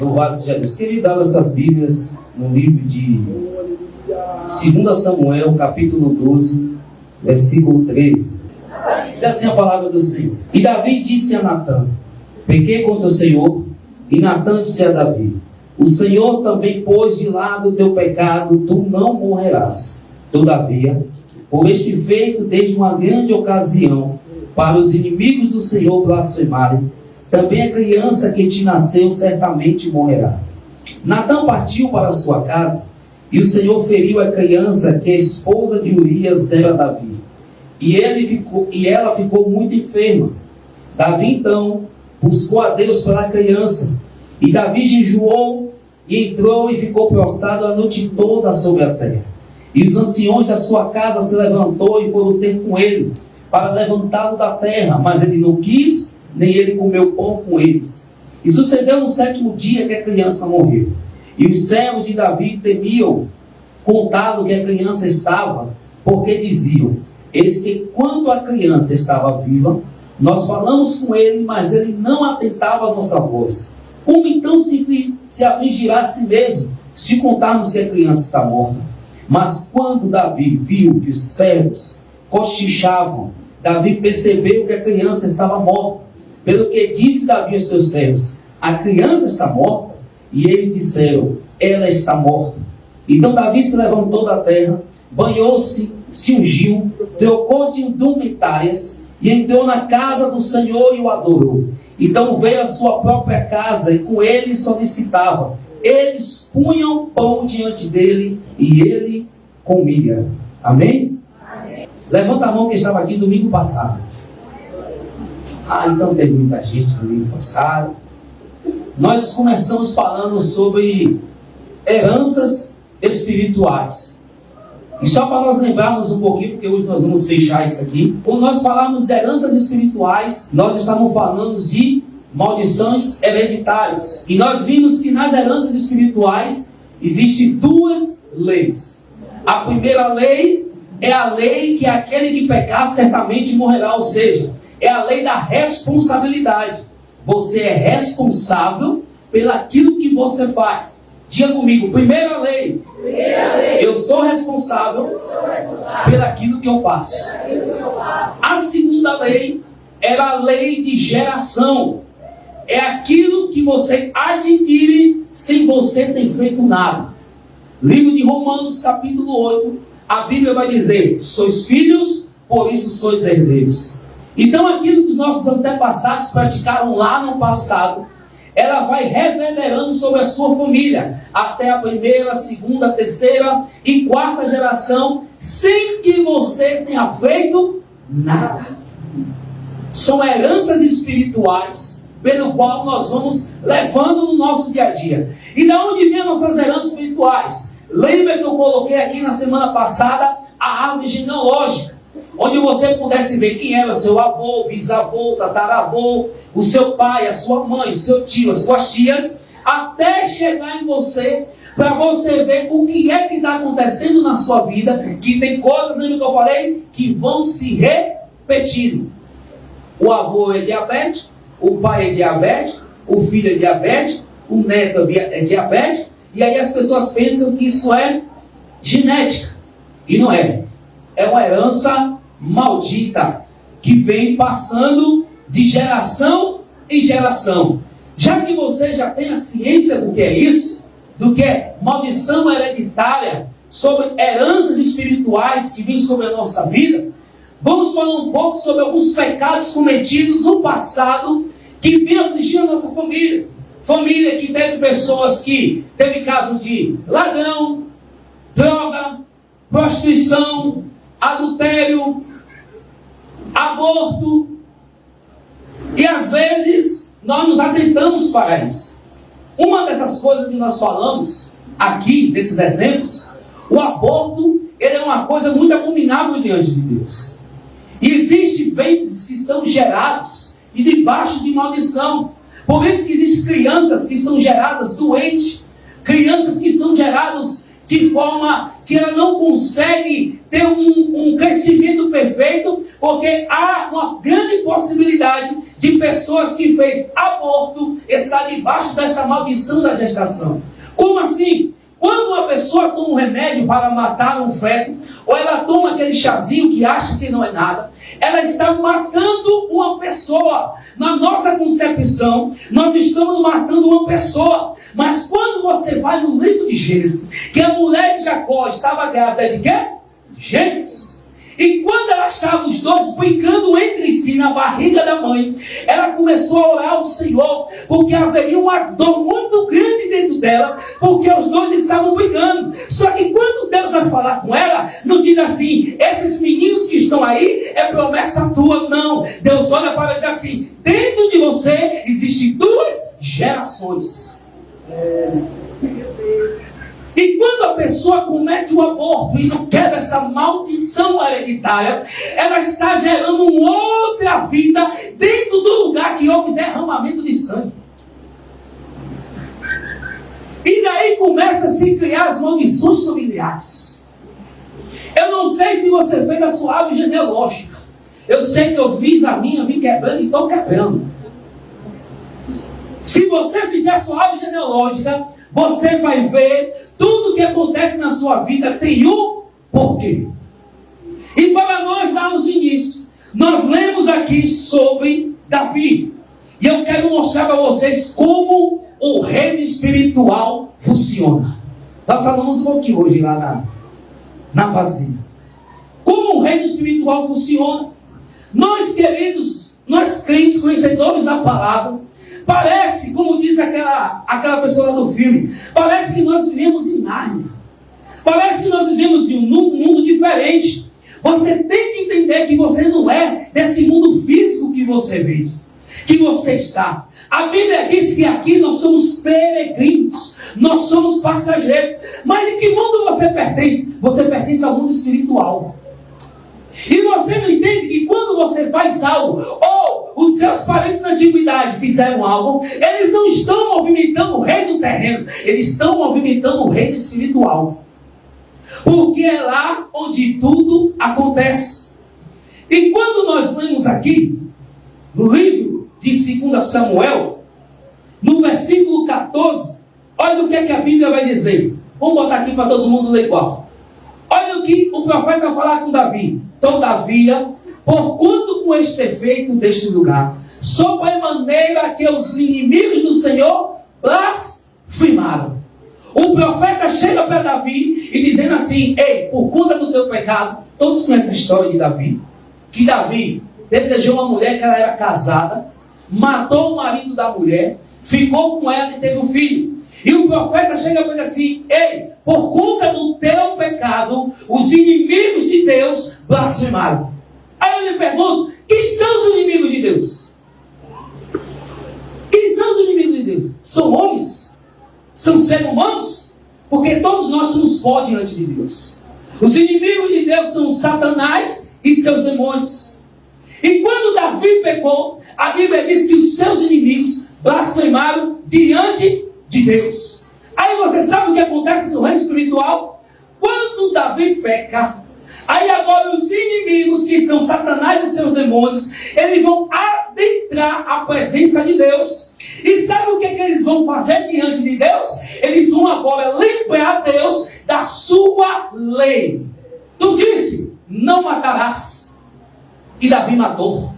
Louvado seja Deus. Querido, abra suas Bíblias no livro de 2 Samuel, capítulo 12, versículo 13. Diz assim a palavra do Senhor. E Davi disse a Natã: pequei contra o Senhor. E Natã disse a Davi: o Senhor também pôs de lado o teu pecado, tu não morrerás. Todavia, por este feito, desde uma grande ocasião, para os inimigos do Senhor blasfemarem, também a criança que te nasceu certamente morrerá. Natã partiu para sua casa, e o Senhor feriu a criança que a esposa de Urias dera a Davi. E ela ficou muito enferma. Davi então buscou a Deus pela criança. E Davi jejuou e entrou e ficou prostrado a noite toda sobre a terra. E os anciões da sua casa se levantou e foram ter com ele para levantá-lo da terra, mas ele não quis, nem ele comeu pão com eles. E sucedeu no 7º dia que a criança morreu. E os servos de Davi temiam contado que a criança estava, porque diziam: eis que quando a criança estava viva, nós falamos com ele, mas ele não atentava a nossa voz. Como então se afligirá a si mesmo, se contarmos que a criança está morta? Mas quando Davi viu que os servos cochichavam, Davi percebeu que a criança estava morta. Pelo que disse Davi aos seus servos: a criança está morta? E eles disseram: ela está morta. Então Davi se levantou da terra, banhou-se, se ungiu, trocou de indumentárias e entrou na casa do Senhor e o adorou. Então veio à sua própria casa e com ele solicitava. Eles punham pão diante dele e ele comia. Amém? Amém. Levanta a mão que estava aqui domingo passado. Então teve muita gente no domingo passado. Nós começamos falando sobre heranças espirituais. E só para nós lembrarmos um pouquinho, porque hoje nós vamos fechar isso aqui. Quando nós falamos de heranças espirituais, nós estamos falando de maldições hereditárias. E nós vimos que nas heranças espirituais existem duas leis. A primeira lei é a lei que aquele que pecar certamente morrerá, ou seja, é a lei da responsabilidade. Você é responsável pelaquilo que você faz. Diga comigo, primeira lei. Eu sou responsável pelaquilo que eu faço. A segunda lei era a lei de geração. É aquilo que você adquire sem você ter feito nada. Livro de Romanos, capítulo 8, a Bíblia vai dizer: sois filhos, por isso sois herdeiros. Então aquilo que os nossos antepassados praticaram lá no passado, ela vai reverberando sobre a sua família, até a primeira, segunda, terceira e quarta geração, sem que você tenha feito nada. São heranças espirituais, pelo qual nós vamos levando no nosso dia a dia. E de onde vêm nossas heranças espirituais? Lembra que eu coloquei aqui na semana passada a árvore genealógica, onde você pudesse ver quem era o seu avô, bisavô, tataravô, o seu pai, a sua mãe, o seu tio, as suas tias, até chegar em você, para você ver o que é que está acontecendo na sua vida, que tem coisas, lembra que eu falei, que vão se repetindo. O avô é diabético, o pai é diabético, o filho é diabético, o neto é diabético, e aí as pessoas pensam que isso é genética, e não é. É uma herança maldita, que vem passando de geração em geração. Já que você já tem a ciência do que é isso, do que é maldição hereditária, sobre heranças espirituais que vêm sobre a nossa vida, vamos falar um pouco sobre alguns pecados cometidos no passado que vêm afligir a nossa família. Família que teve pessoas que teve caso de ladrão, droga, prostituição, adultério, aborto, e às vezes nós nos atentamos para isso. Uma dessas coisas que nós falamos aqui, desses exemplos, o aborto, ele é uma coisa muito abominável diante de Deus. E existem ventres que são gerados e debaixo de maldição. Por isso que existem crianças que são geradas doentes, crianças que são geradas de forma que ela não consegue ter um crescimento perfeito, porque há uma grande possibilidade de pessoas que fez aborto está debaixo dessa maldição da gestação. Como assim? Quando uma pessoa toma um remédio para matar um feto, ou ela toma aquele chazinho que acha que não é nada, ela está matando uma pessoa. Na nossa concepção, nós estamos matando uma pessoa. Mas quando você vai no livro de Gênesis, que a mulher de Jacó estava grávida de quê? De Gêmeos. E quando ela estava os dois brincando entre si na barriga da mãe, ela começou a orar ao Senhor, porque haveria uma dor muito grande dentro dela, porque os dois estavam brigando. Só que quando Deus vai falar com ela, não diz assim, esses meninos que estão aí é promessa tua, não. Deus olha para ela e diz assim, dentro de você existem duas gerações. E quando a pessoa comete um aborto e não quebra essa maldição hereditária, ela está gerando uma outra vida dentro do lugar que houve derramamento de sangue. E daí começa a se criar as maldições familiares. Eu não sei se você fez a sua árvore genealógica. Eu sei que eu fiz a minha, vim quebrando e estou quebrando. Se você fizer a sua árvore genealógica, você vai ver tudo que acontece na sua vida tem um porquê. E para nós darmos início, nós lemos aqui sobre Davi. E eu quero mostrar para vocês como o reino espiritual funciona. Nós falamos um pouquinho hoje lá na vazia. Como o reino espiritual funciona. Nós, queridos, nós crentes, conhecedores da palavra, parece, como diz aquela pessoa lá do filme, parece que nós vivemos em Nárnia. Parece que nós vivemos em um mundo diferente. Você tem que entender que você não é desse mundo físico que você vive, que você está. A Bíblia diz que aqui nós somos peregrinos, nós somos passageiros. Mas em que mundo você pertence? Você pertence ao mundo espiritual. E você não entende que quando você faz algo, ou os seus parentes na antiguidade fizeram algo, eles não estão movimentando o reino terreno, eles estão movimentando o reino espiritual. Porque é lá onde tudo acontece. E quando nós lemos aqui, no livro de 2 Samuel, no versículo 14, olha o que é que a Bíblia vai dizer. Vamos botar aqui para todo mundo ler igual. Olha o que o profeta vai falar com Davi. Todavia, porquanto com este efeito deste lugar, sobremaneira que os inimigos do Senhor blasfemaram. O profeta chega para Davi e dizendo assim, ei, por conta do teu pecado, todos conhecem a história de Davi, que Davi desejou uma mulher que ela era casada, matou o marido da mulher, ficou com ela e teve um filho. E o profeta chega para dizer assim, ei, por conta do teu pecado, os inimigos de Deus blasfemaram. Aí eu lhe pergunto, quem são os inimigos de Deus? Quem são os inimigos de Deus? São homens? São seres humanos? Porque todos nós somos pó diante de Deus. Os inimigos de Deus são Satanás e seus demônios. E quando Davi pecou, a Bíblia diz que os seus inimigos blasfemaram diante de Deus. Aí você sabe o que acontece no reino espiritual? Quando Davi peca, aí agora os inimigos, que são Satanás e seus demônios, eles vão adentrar a presença de Deus. E sabe o que eles vão fazer diante de Deus? Eles vão agora lembrar Deus da sua lei. Tu disse, não matarás. E Davi matou.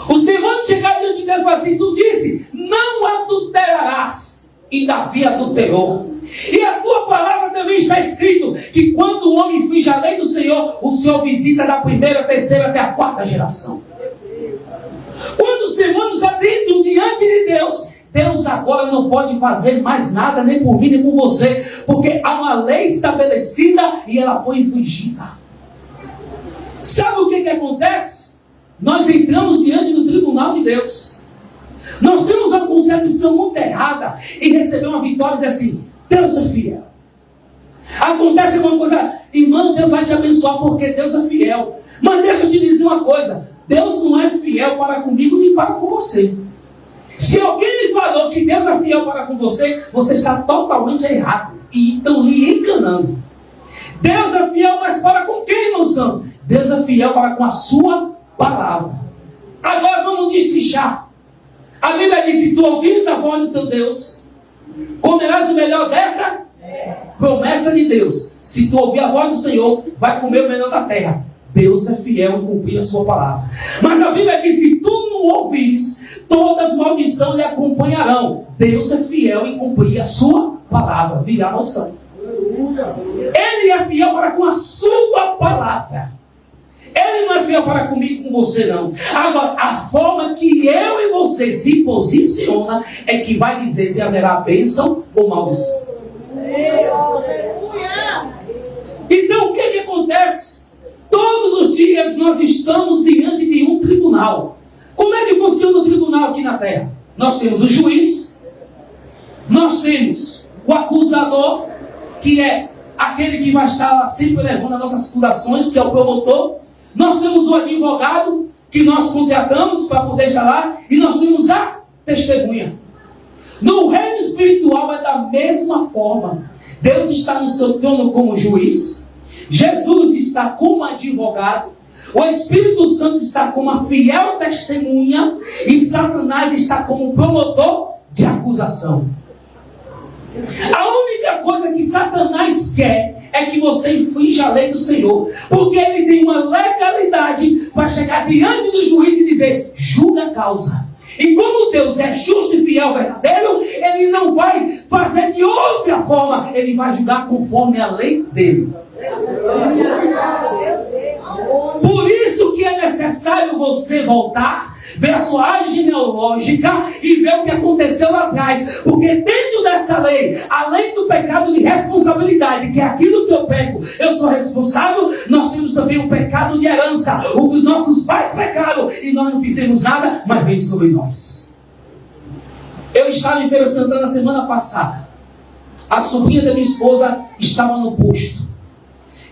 Os demônios chegaram diante de Deus e falaram assim, tu disse, não adulterarás. E Davi adulterou. E a tua palavra também está escrito que quando o homem finge a lei do Senhor, o Senhor visita da primeira, terceira até a quarta geração. Quando os demônios adentram diante de Deus, Deus agora não pode fazer mais nada, nem por mim, nem por você, porque há uma lei estabelecida e ela foi infringida. Sabe o que acontece? Nós entramos diante do tribunal de Deus. Nós temos uma concepção muito errada e receber uma vitória e dizer assim, Deus é fiel. Acontece alguma coisa, irmão, Deus vai te abençoar porque Deus é fiel. Mas deixa eu te dizer uma coisa, Deus não é fiel para comigo nem para com você. Se alguém lhe falou que Deus é fiel para com você, você está totalmente errado e estão lhe enganando. Deus é fiel, mas para com quem, irmão santo? Deus é fiel para com a sua palavra. Agora vamos destrinchar. A Bíblia diz: se tu ouvires a voz do teu Deus, comerás o melhor dessa promessa de Deus. Se tu ouvir a voz do Senhor, vai comer o melhor da terra. Deus é fiel em cumprir a sua palavra. Mas a Bíblia diz: se tu não ouvires, todas as maldições lhe acompanharão. Deus é fiel em cumprir a sua palavra. Virá maldição. Ele é fiel para com a sua palavra. Ele não é fiel para comigo, com você não. Agora, a forma que eu e você se posiciona é que vai dizer se haverá bênção ou maldição. Então o que acontece? Todos os dias nós estamos diante de um tribunal. Como é que funciona o tribunal aqui na terra? Nós temos o juiz, nós temos o acusador, que é aquele que vai estar lá sempre levando as nossas acusações, que é o promotor. Nós temos o advogado, que nós contratamos para poder estar lá, e nós temos a testemunha. No reino espiritual é da mesma forma. Deus está no seu trono como juiz, Jesus está como advogado, o Espírito Santo está como a fiel testemunha, e Satanás está como promotor de acusação. A única coisa que Satanás quer é que você infrinja a lei do Senhor, porque ele tem uma legalidade para chegar diante do juiz e dizer: julga a causa. E como Deus é justo e fiel, verdadeiro, ele não vai fazer de outra forma, ele vai julgar conforme a lei dele. Por isso que é necessário você voltar, ver a sua árvore genealógica e ver o que aconteceu lá atrás. Porque dentro dessa lei, além do pecado de responsabilidade, que é aquilo que eu peco, eu sou responsável, nós temos também o pecado de herança. O que os nossos pais pecaram e nós não fizemos nada, mas veio sobre nós. Eu estava em Feira de Santana semana passada. A sobrinha da minha esposa estava no posto.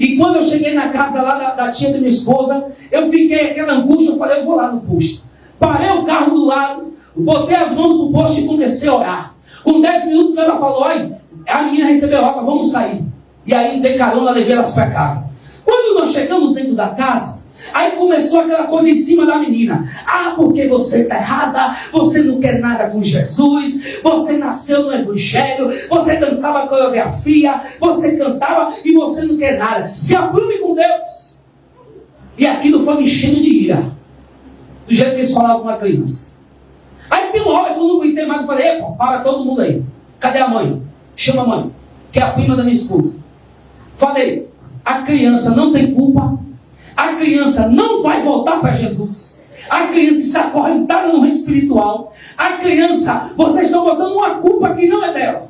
E quando eu cheguei na casa lá da tia da minha esposa, eu fiquei aquela angústia, eu falei: eu vou lá no posto. Parei o carro do lado, botei as mãos no posto e comecei a orar. Com 10 minutos ela falou: olha, a menina recebeu a roca, vamos sair. E aí dei carona, levei elas para casa. Quando nós chegamos dentro da casa, aí começou aquela coisa em cima da menina: ah, porque você está errada, você não quer nada com Jesus, você nasceu no Evangelho, você dançava coreografia, você cantava e você não quer nada, se aprume com Deus. E aquilo foi me enchendo de ira, do jeito que eles falavam com a criança. Aí tem uma hora que eu não aguentei mais, eu falei: epa, para todo mundo aí, cadê a mãe? Chama a mãe, que é a prima da minha esposa. Falei: a criança não tem culpa. A criança não vai voltar para Jesus. A criança está acorrentada no reino espiritual. A criança, vocês estão botando uma culpa que não é dela.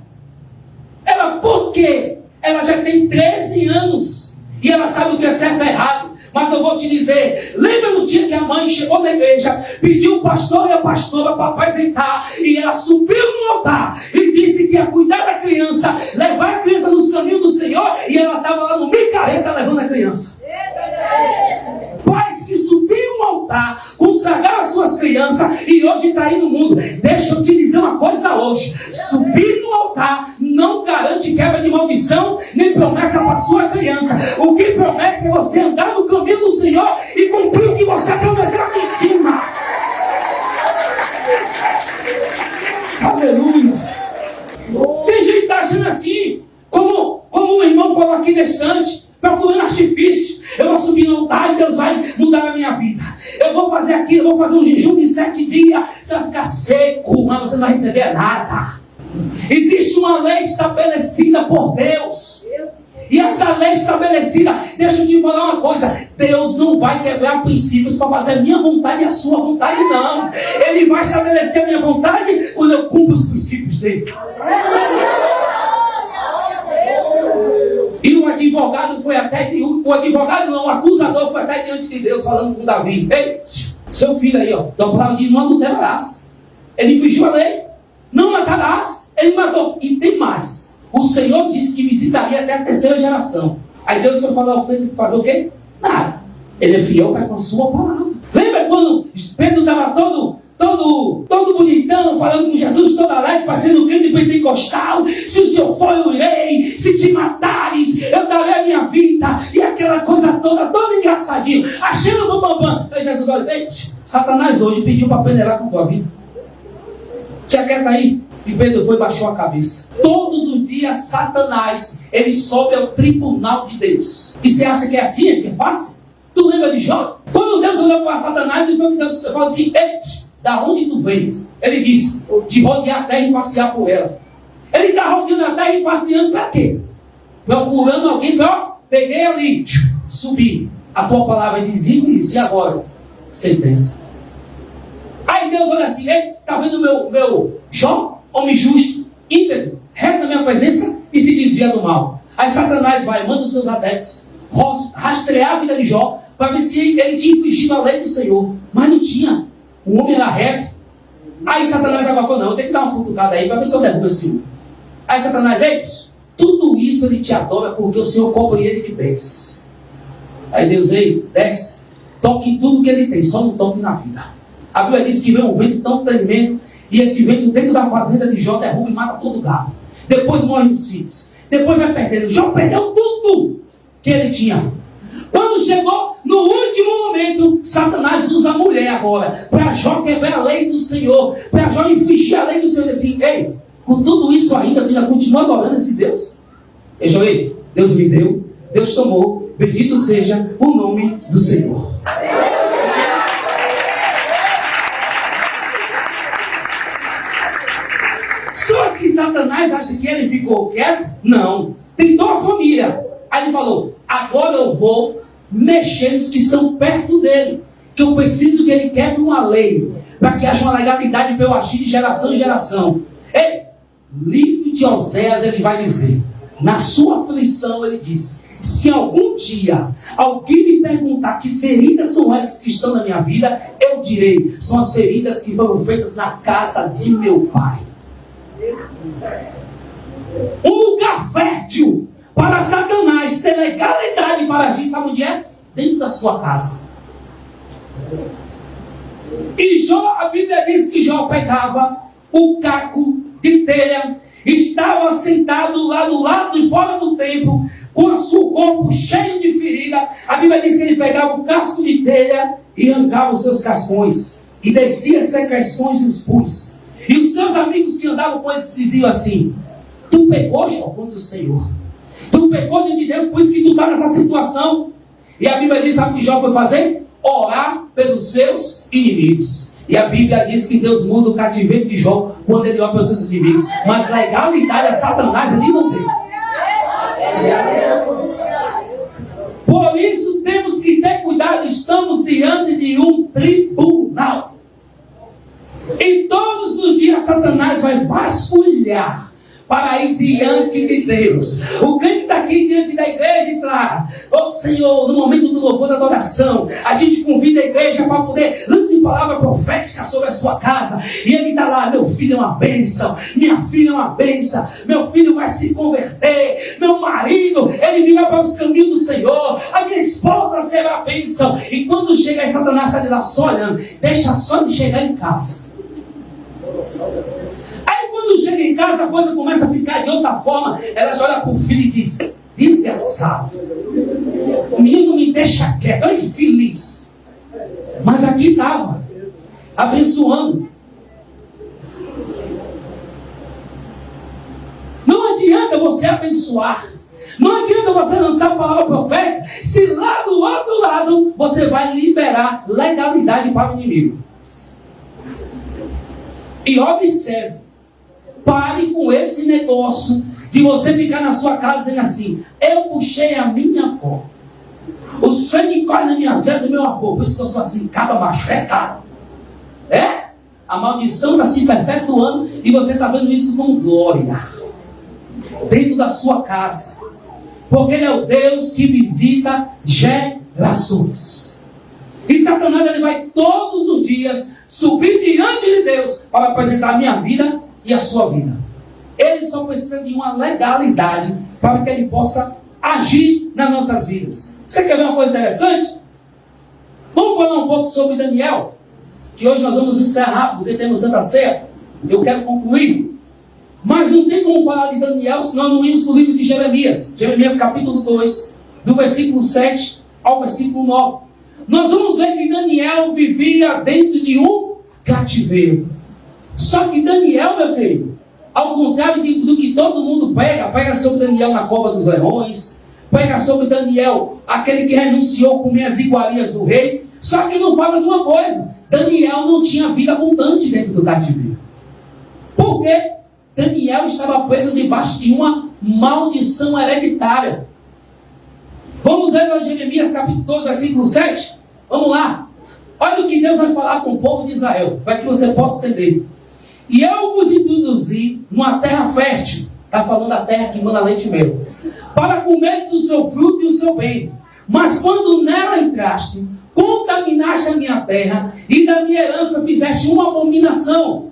Ela, por quê? Ela já tem 13 anos. E ela sabe o que é certo e errado. Mas eu vou te dizer, lembra no dia que a mãe chegou na igreja, pediu o pastor e a pastora para apresentar, e ela subiu no altar e disse que ia cuidar da criança, levar a criança nos caminhos do Senhor, e ela estava lá no micareta levando a criança. Pais que subiram no altar, consagraram as suas crianças e hoje está aí no mundo. Deixa eu te dizer uma coisa hoje: subir no altar não garante quebra de maldição nem promessa para a sua criança. O que promete é você andar no caminho do Senhor e cumprir o que você prometeu aqui em cima. Aleluia. Tem gente que está achando assim, como o irmão falou aqui na estante, procurando artifício. Eu vou subir no altar e Deus vai mudar a minha vida. Eu vou fazer aquilo, eu vou fazer um jejum de 7 dias. Você vai ficar seco, mas você não vai receber nada. Existe uma lei estabelecida por Deus. E essa lei estabelecida, deixa eu te falar uma coisa: Deus não vai quebrar princípios para fazer a minha vontade e a sua vontade, não. Ele vai estabelecer a minha vontade quando eu cumpro os princípios dele. E o advogado foi até, o advogado não, o acusador foi até diante de Deus falando com Davi: ei, seu filho aí, ó, a palavra diz: não adulterarás. Ele infringiu a lei, não matarás, ele matou. E tem mais: o Senhor disse que visitaria até a 3ª geração. Aí Deus foi falar ao frente, fazer o quê? Nada. Ele é fiel para com a sua palavra. Lembra quando Pedro estava todo todo bonitão, falando com Jesus, todo alegre, parecendo um crente pentecostal. Se o Senhor for, eu irei. Se te matares, eu darei a minha vida. E aquela coisa toda engraçadinha. Achando o bambambam. Aí Jesus olha, ei, Satanás hoje pediu para peneirar com tua vida. Tia quieta aí. E Pedro foi e baixou a cabeça. Todos os dias, Satanás, ele sobe ao tribunal de Deus. E você acha que é assim? É que é fácil? Tu lembra de Jó? Quando Deus olhou para Satanás, ele falou assim, ei, da onde tu vens? Ele disse, de rodear a terra e passear por ela. Ele está rodeando a terra e passeando para quê? Procurando alguém para, peguei ali, subi. A tua palavra diz isso e isso, e agora? Sentença. Aí Deus olha assim, ei, está vendo meu Jó? Homem justo, íntegro, reto na minha presença e se desvia do mal. Aí Satanás vai, manda os seus adeptos rastrear a vida de Jó para ver se ele tinha infringido a lei do Senhor. Mas não tinha. O homem era reto. Aí Satanás agora falou, não, eu tenho que dar uma futucada aí para ver se eu derrubo esse homem. Aí Satanás, ei, tudo isso ele te adora porque o Senhor cobre ele de bens. Aí Deus, ei, desce, toque em tudo que ele tem, só não toque na vida. A Bíblia diz que vem um vento tão tremendo e esse vento dentro da fazenda de Jó derruba e mata todo o gado. Depois morre os filhos. Depois vai perdendo. Jó perdeu tudo que ele tinha. Quando chegou no último momento, Satanás usa a mulher agora para Jó quebrar a lei do Senhor, para Jó infringir a lei do Senhor. Assim, ei, com tudo isso ainda, tu ainda continua adorando esse Deus? Eu falei, Deus me deu, Deus tomou, bendito seja o nome do Senhor. Só que Satanás acha que ele ficou quieto? Não. Tentou a família. Aí ele falou, agora eu vou mexer nos que são perto dele. Que eu preciso que ele quebre uma lei. Para que haja uma legalidade para eu agir de geração em geração. Ei, livro de Oséias ele vai dizer. Na sua aflição ele disse. Se algum dia alguém me perguntar que feridas são essas que estão na minha vida, eu direi, são as feridas que foram feitas na casa de meu pai. Um lugar fértil para Satanás ter legalidade para agir, sabe onde é? Dentro da sua casa. E Jó, a Bíblia diz que Jó pegava o caco de telha, estava sentado lá do lado e fora do templo, com o seu corpo cheio de ferida. A Bíblia diz que ele pegava o casco de telha e arrancava os seus cascões, e descia as secreções e os pus. E os seus amigos que andavam com eles diziam assim, tu pecou, Jó, contra o Senhor. Tu pecou diante de Deus, por isso que tu está nessa situação. E a Bíblia diz, sabe o que Jó foi fazer? Orar pelos seus inimigos. E a Bíblia diz que Deus muda o cativeiro de Jó quando ele ora pelos seus inimigos. Mas legalidade a Satanás ele não tem. Por isso temos que ter cuidado, estamos diante de um tribunal. E todos os dias Satanás vai vasculhar para ir diante de Deus. O crente está aqui diante da igreja e traz, ó Senhor, no momento do louvor da adoração, a gente convida a igreja para poder lançar palavra profética sobre a sua casa. E ele está lá, meu filho é uma bênção, minha filha é uma bênção, meu filho vai se converter, meu marido, ele virá para os caminhos do Senhor, a minha esposa será a bênção. E quando chega aí, Satanás está de lá só olhando, deixa só de chegar em casa. Aí quando chega em casa a coisa começa a ficar de outra forma. Ela já olha para o filho e diz, desgraçado, o menino me deixa quieto, eu infeliz. Mas aqui estava abençoando. Não adianta você abençoar, não adianta você lançar a palavra profética, se lá do outro lado você vai liberar legalidade para o inimigo. E observe, pare com esse negócio de você ficar na sua casa dizendo assim, eu puxei a minha avó, o sangue corre na minha veia do meu avô, por isso que eu sou assim, caba machretado. É? A maldição está se perpetuando e você está vendo isso com glória dentro da sua casa, porque Ele é o Deus que visita gerações. E Satanás ele vai todos os dias subir diante de Deus para apresentar a minha vida e a sua vida. Ele só precisa de uma legalidade para que ele possa agir nas nossas vidas. Você quer ver uma coisa interessante? Vamos falar um pouco sobre Daniel. que hoje nós vamos encerrar, porque temos Santa Ceia. Eu quero concluir. Mas não tem como falar de Daniel se nós não irmos para o livro de Jeremias. Jeremias capítulo 2, do versículo 7 ao versículo 9. Nós vamos ver que Daniel vivia dentro de um cativeiro. Só que Daniel, meu querido, ao contrário do que todo mundo prega sobre Daniel na cova dos leões, prega sobre Daniel, aquele que renunciou a comer as iguarias do rei. Só que não fala de uma coisa: Daniel não tinha vida abundante dentro do cativeiro. Por quê? Daniel estava preso debaixo de uma maldição hereditária. Vamos ver lá Jeremias capítulo 2, versículo 7? Vamos lá. Olha o que Deus vai falar com o povo de Israel, para que você possa entender. E eu vos introduzi numa terra fértil. Está falando da terra que manda leite e mel. Para comerdes o seu fruto e o seu bem. Mas quando nela entraste, contaminaste a minha terra, e da minha herança fizeste uma abominação.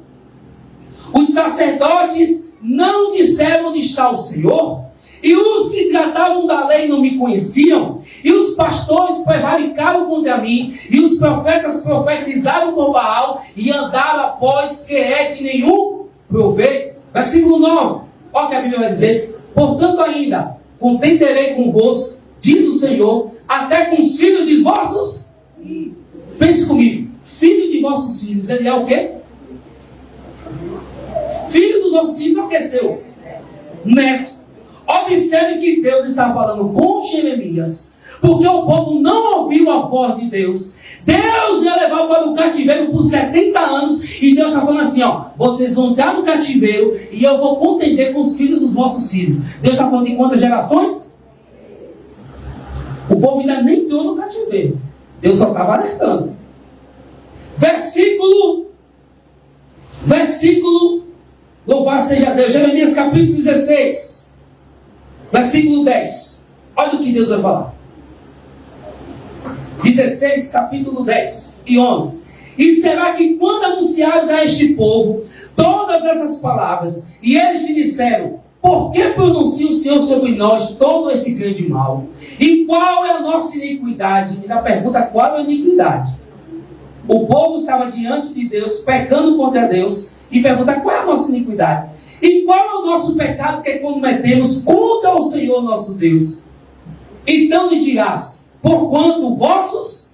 Os sacerdotes não disseram onde está o Senhor, e os que tratavam da lei não me conheciam, e os pastores prevaricaram contra mim, e os profetas profetizaram com Baal, e andaram após que é de nenhum proveito. Versículo 9, olha o que a Bíblia vai dizer: portanto ainda contenderei convosco, diz o Senhor, até com os filhos de vossos. Pense comigo, filho de vossos filhos, ele é o quê? Filho dos vossos filhos é o que é seu? Neto. Observe que Deus está falando com Jeremias, porque o povo não ouviu a voz de Deus. Deus ia levar para o cativeiro por 70 anos, e Deus está falando assim, ó: vocês vão entrar no cativeiro e eu vou contender com os filhos dos vossos filhos. Deus está falando de quantas gerações? O povo ainda nem entrou no cativeiro. Deus só estava alertando. Versículo, louvado seja Deus, Jeremias capítulo 16, versículo 10. Olha o que Deus vai falar. 16, capítulo 10 e 11. E será que quando anunciares a este povo todas essas palavras, e eles te disseram: por que pronuncia o Senhor sobre nós todo esse grande mal? E qual é a nossa iniquidade? E na pergunta, qual é a iniquidade? O povo estava diante de Deus, pecando contra Deus, e pergunta: qual é a nossa iniquidade? E qual é o nosso pecado que cometemos contra o Senhor nosso Deus? Então lhe dirás: porquanto vossos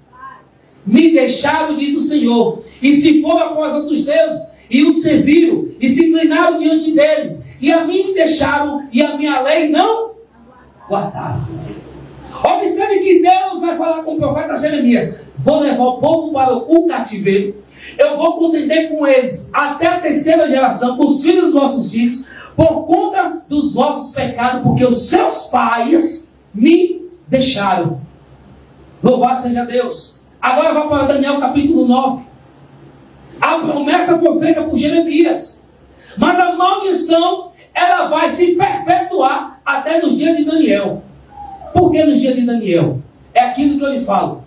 me deixaram, diz o Senhor, e se foram após outros deuses, e os serviram, e se inclinaram diante deles, e a mim me deixaram, e a minha lei não guardaram. Observe que Deus vai falar com o profeta Jeremias: vou levar o povo para o cativeiro, eu vou contender com eles até a terceira geração, com os filhos dos vossos filhos, por conta dos vossos pecados, porque os seus pais me deixaram. Louvado seja Deus. Agora vai para Daniel capítulo 9. A promessa foi feita por Jeremias, mas a maldição, ela vai se perpetuar até no dia de Daniel. Por que no dia de Daniel? É aquilo que eu lhe falo.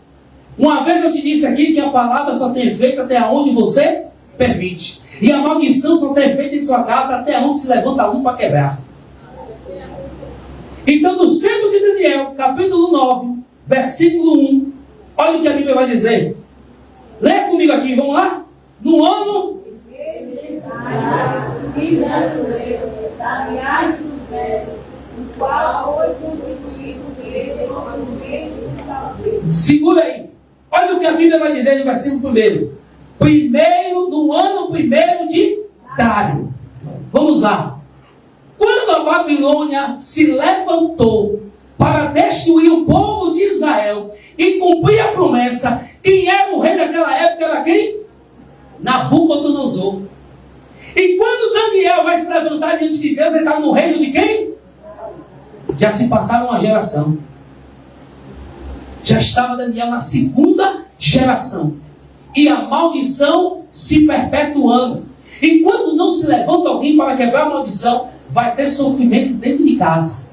Uma vez eu te disse aqui que a palavra só tem efeito até onde você permite. E a maldição só tem efeito em sua casa até onde se levanta um para quebrar. Então, nos tempos de Daniel, capítulo 9, versículo 1, olha o que a Bíblia vai dizer. Leia comigo aqui, vamos lá? No ano... Segura aí. Olha o que a Bíblia vai dizer no versículo 1. Primeiro do ano primeiro de Dário. Vamos lá. Quando a Babilônia se levantou para destruir o povo de Israel e cumprir a promessa, quem era o rei daquela época era quem? Nabucodonosor. E quando Daniel vai se levantar diante de Deus, ele está no reino de quem? Já se passaram uma geração. Já estava Daniel na segunda geração. E a maldição se perpetuando. E quando não se levanta alguém para quebrar a maldição, vai ter sofrimento dentro de casa.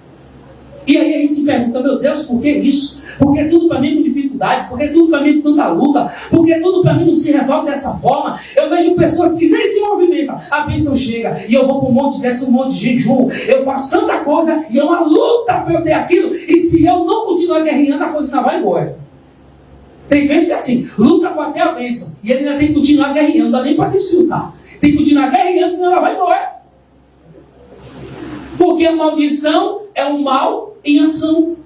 E aí a gente se pergunta: meu Deus, por que isso? Porque tudo para mim é com dificuldade, porque tudo para mim é com tanta luta, porque tudo para mim não se resolve dessa forma. Eu vejo pessoas que nem se movimentam, a bênção chega, e eu vou para um monte, desce um monte de jejum, eu faço tanta coisa, e é uma luta para eu ter aquilo, e se eu não continuar guerreando, a coisa não vai embora. Tem gente que assim, luta para ter a bênção. E ele ainda tem que continuar guerreando, não dá nem para desfrutar. Tem que continuar guerreando, senão ela vai embora. Porque a maldição é um mal em ação.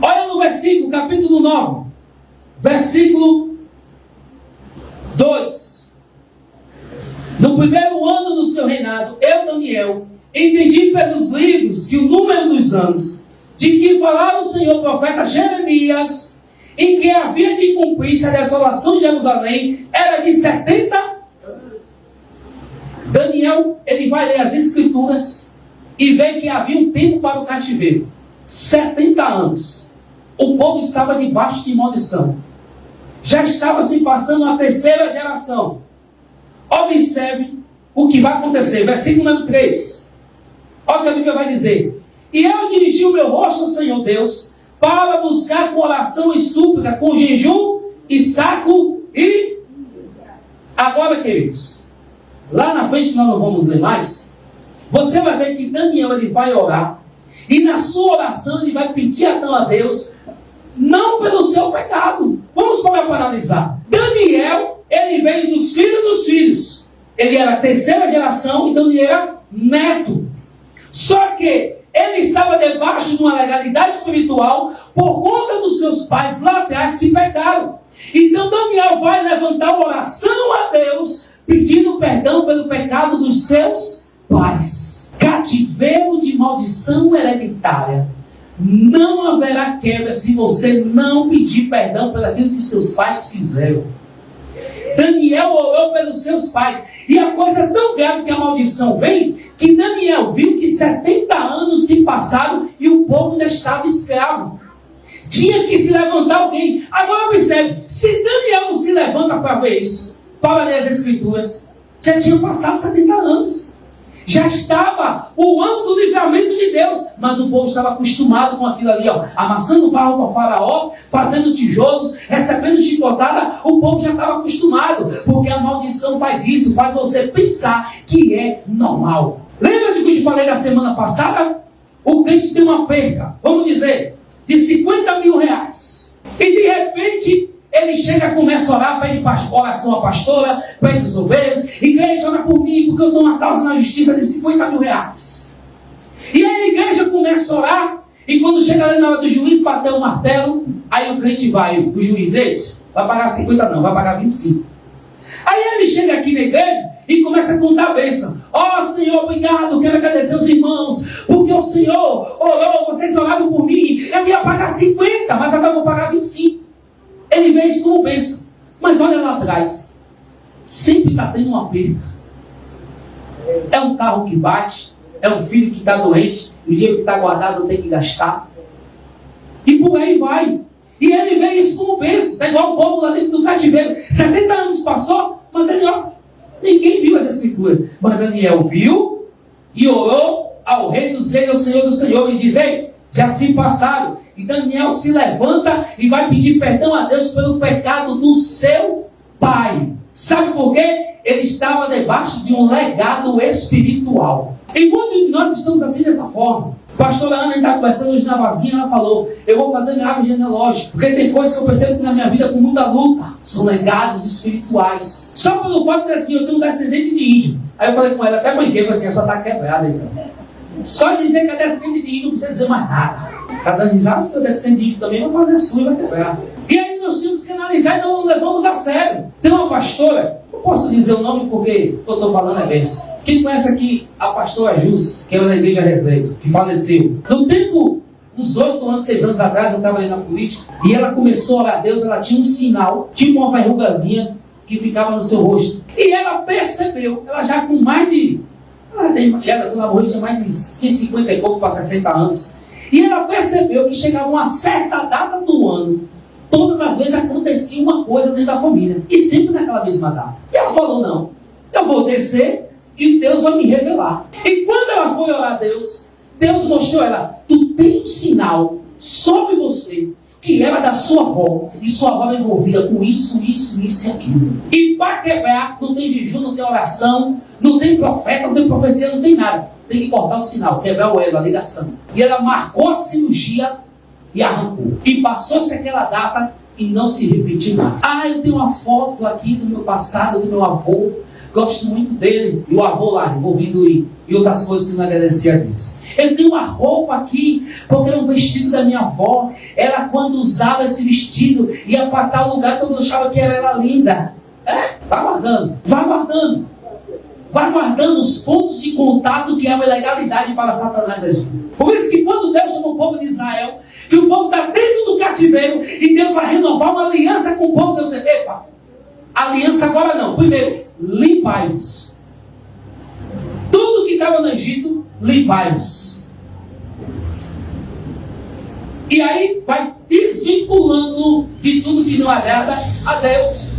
Olha no versículo, capítulo 9, versículo 2. No primeiro ano do seu reinado, eu, Daniel, entendi pelos livros que o número dos anos de que falava o Senhor profeta Jeremias, em que havia de cumprir-se a desolação de Jerusalém, era de 70. Daniel, ele vai ler as escrituras e vê que havia um tempo para o cativeiro. 70 anos. O povo estava debaixo de maldição. Já estava se passando a terceira geração. Observe o que vai acontecer. Versículo número 3. Olha o que a Bíblia vai dizer. E eu dirigi o meu rosto ao Senhor Deus para buscar com oração e súplica, com jejum e saco e... Agora, queridos, lá na frente que nós não vamos ler mais, você vai ver que Daniel ele vai orar e na sua oração ele vai pedir a Deus não pelo seu pecado. Vamos para analisar. Daniel, ele veio dos filhos. Ele era a terceira geração e Daniel era neto. Só que ele estava debaixo de uma legalidade espiritual por conta dos seus pais lá atrás que pecaram. Então Daniel vai levantar uma oração a Deus pedindo perdão pelo pecado dos seus pais. Cativeiro de maldição hereditária. Não haverá quebra se você não pedir perdão pelo aquilo que seus pais fizeram. Daniel orou pelos seus pais. E a coisa é tão grave que a maldição vem, que Daniel viu que 70 anos se passaram e o povo ainda estava escravo. Tinha que se levantar alguém. Agora observe, se Daniel não se levanta para ver isso, para ler as escrituras, já tinha passado 70 anos. Já estava o ano do livramento de Deus, mas o povo estava acostumado com aquilo ali, ó, amassando barro para Faraó, fazendo tijolos, recebendo chicotada. O povo já estava acostumado, porque a maldição faz isso, faz você pensar que é normal. Lembra de que eu te falei da semana passada? O crente tem uma perca, vamos dizer, de 50 mil reais. E de repente ele chega e começa a orar, pede oração à pastora, pede os obreiros, igreja, ora por mim, porque eu estou na causa na justiça de 50 mil reais. E aí a igreja começa a orar, e quando chega ali na hora do juiz bater o martelo, aí o crente vai, o juiz, vai pagar 50 não, vai pagar 25. Aí ele chega aqui na igreja e começa a contar a bênção. Ó Senhor, obrigado, quero agradecer os irmãos, porque o Senhor orou, vocês oraram por mim, eu ia pagar 50, mas agora eu vou pagar 25. Ele vê isso como bênção. Mas olha lá atrás. Sempre está tendo uma perda. É um carro que bate. É um filho que está doente. O dinheiro que está guardado tem que gastar. E por aí vai. E ele vê isso como bênção. Está igual o povo lá dentro do cativeiro. 70 anos passou. Mas ele, ó, ninguém viu as escrituras. Mas Daniel viu. E orou ao rei dos reis, ao Senhor do Senhor. E diz, ei, já se passaram. E Daniel se levanta e vai pedir perdão a Deus pelo pecado do seu pai. Sabe por quê? Ele estava debaixo de um legado espiritual. E muitos de nós estamos assim dessa forma. A pastora Ana está conversando hoje na vazinha, ela falou, eu vou fazer minha árvore genealógica, porque tem coisas que eu percebo que na minha vida com muita luta. São legados espirituais. Só pelo fato de assim, eu tenho um descendente de índio. Aí eu falei com ela, até brinquei, falei assim, ela só está quebrada então. Só dizer que é descendente de índio não precisa dizer mais nada. Está dando risada, se eu descendente de índio também, vai fazer a sua e vai quebrar. E aí nós temos que analisar e não levamos a sério. Tem uma pastora, não posso dizer o nome porque o que eu estou falando é bênção. Quem conhece aqui a pastora Jus, que era da igreja Reserva, que faleceu. No tempo, uns 8 anos, 6 anos atrás, eu estava ali na política, e ela começou a orar a Deus, ela tinha um sinal, tipo uma verrugazinha, que ficava no seu rosto. E ela percebeu, ela já com mais de... Ela, dona Borrita, tinha mais de 50 e pouco para 60 anos. E ela percebeu que chegava uma certa data do ano, todas as vezes acontecia uma coisa dentro da família. E sempre naquela mesma data. E ela falou, não, eu vou descer e Deus vai me revelar. E quando ela foi orar a Deus, Deus mostrou a ela, tu tem um sinal sobre você, que era da sua avó, e sua avó era envolvida com isso e aquilo. E para quebrar, não tem jejum, não tem oração, não tem profeta, não tem profecia, não tem nada. Tem que cortar o sinal, quebrar o elo, a ligação. E ela marcou a cirurgia e arrancou. E passou-se aquela data, e não se repetir mais. Eu tenho uma foto aqui do meu passado, do meu avô. Gosto muito dele. E o avô lá, envolvido em outras coisas que não agradecia a Deus. Eu tenho uma roupa aqui, porque era um vestido da minha avó. Ela, quando usava esse vestido, ia para tal lugar que eu achava que ela era linda. Vai guardando, vai guardando. Vai guardando os pontos de contato que é uma ilegalidade para Satanás agir. Por isso que quando Deus chama o povo de Israel, que o povo está dentro do cativeiro, e Deus vai renovar uma aliança com o povo, Deus diz, epa, aliança agora não. Primeiro, limpai-vos. Tudo que estava no Egito, limpai-vos. E aí vai desvinculando de tudo que não agrada a Deus.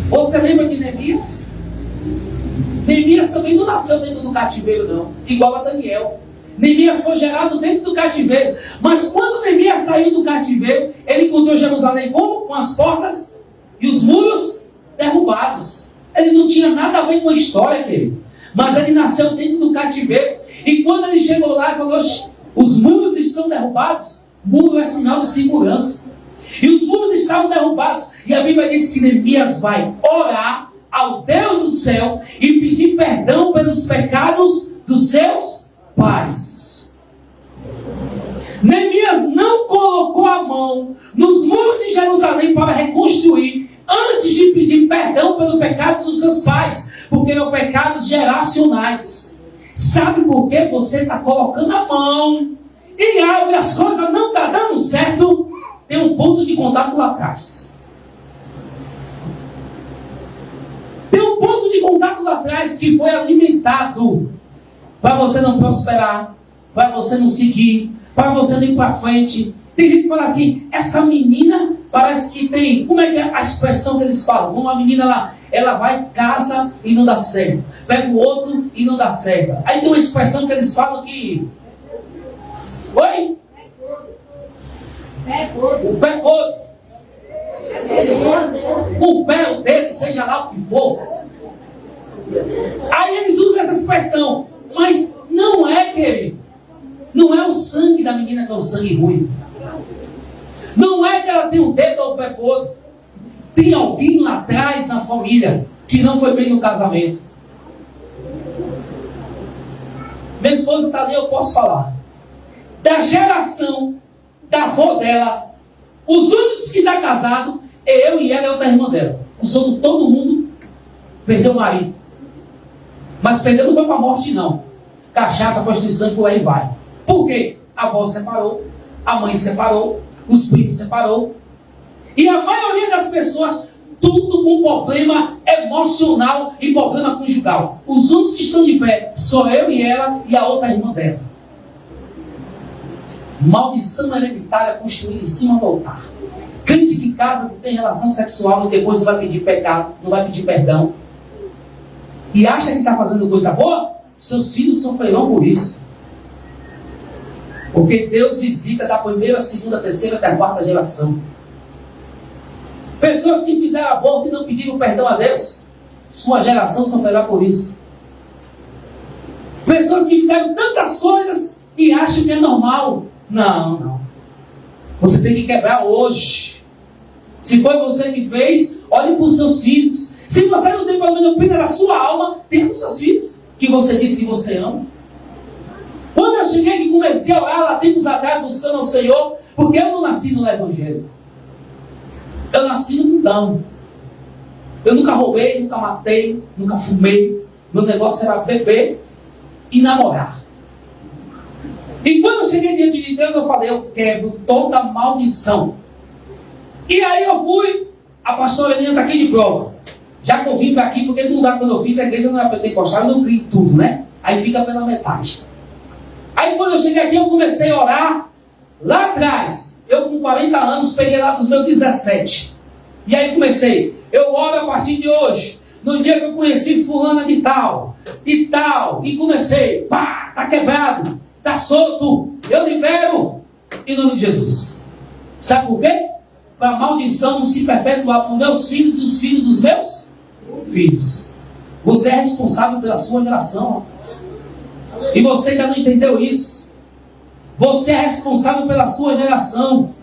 Você lembra de Neemias? Neemias também não nasceu dentro do cativeiro, não. Igual a Daniel. Neemias foi gerado dentro do cativeiro. Mas quando Neemias saiu do cativeiro, ele encontrou Jerusalém como? Com as portas e os muros derrubados. Ele não tinha nada a ver com a história, querido. Mas ele nasceu dentro do cativeiro. E quando ele chegou lá e falou, os muros estão derrubados. Muro é sinal de segurança. E os muros estavam derrubados. E a Bíblia diz que Neemias vai orar ao Deus do céu e pedir perdão pelos pecados dos seus pais. Neemias não colocou a mão nos muros de Jerusalém para reconstruir antes de pedir perdão pelos pecados dos seus pais, porque eram pecados geracionais. Sabe por que você está colocando a mão em algo e as coisas não estão dando certo? Tem um ponto de contato lá atrás. Tem um ponto de contato lá atrás que foi alimentado para você não prosperar, para você não seguir, para você não ir para frente. Tem gente que fala assim, essa menina parece que tem... Como é que é a expressão que eles falam? Uma menina, ela vai, casa e não dá certo. Pega o outro e não dá certo. Aí tem uma expressão que eles falam que... Oi? O pé gordo. O pé, o dedo, seja lá o que for. Aí eles usam essa expressão. Mas não é, querido. Não é o sangue da menina que é o sangue ruim. Não é que ela tem o dedo ou o pé gordo. Tem alguém lá atrás na família que não foi bem no casamento. Minha esposa está ali, eu posso falar. Da geração da avó dela, os únicos que estão casados é eu e ela e outra irmã dela. Os outros, todo mundo perdeu o marido. Mas perdeu não foi para a morte, não. Cachaça, prostituição e por aí vai. Por quê? A avó separou, a mãe separou, os primos separou. E a maioria das pessoas, tudo com problema emocional e problema conjugal. Os únicos que estão de pé, só eu e ela e a outra irmã dela. Maldição hereditária construída em cima do altar. Crente que casa, que tem relação sexual e depois não vai pedir pecado, não vai pedir perdão. E acha que está fazendo coisa boa? Seus filhos sofrerão por isso. Porque Deus visita da primeira, segunda, terceira até a quarta geração. Pessoas que fizeram aborto e não pediram perdão a Deus, sua geração sofrerá por isso. Pessoas que fizeram tantas coisas e acham que é normal. Não, não. Você tem que quebrar hoje. Se foi você que fez, olhe para os seus filhos. Se você não tem pelo menos pena da sua alma, tenha os seus filhos, que você disse que você ama. Quando eu cheguei e comecei a orar lá tempos atrás, buscando ao Senhor, porque eu não nasci no Evangelho. Eu nasci no mundão. Eu nunca roubei, nunca matei, nunca fumei. Meu negócio era beber e namorar. E quando eu cheguei diante de Deus, eu falei, eu quebro toda maldição. E aí eu fui, a pastora Helena está aqui de prova. Já que eu vim para aqui, porque no lugar quando eu fiz, a igreja não era pentecostal, eu não criei tudo, né? Aí fica pela metade. Aí quando eu cheguei aqui, eu comecei a orar. Lá atrás, eu com 40 anos, peguei lá dos meus 17. E aí comecei, eu oro a partir de hoje. No dia que eu conheci fulana de tal, e comecei, pá, tá quebrado, tá solto, eu libero, em nome de Jesus. Sabe por quê? Para a maldição não se perpetuar para os meus filhos e os filhos dos meus filhos. Você é responsável pela sua geração, rapaz. E você ainda não entendeu isso. Você é responsável pela sua geração.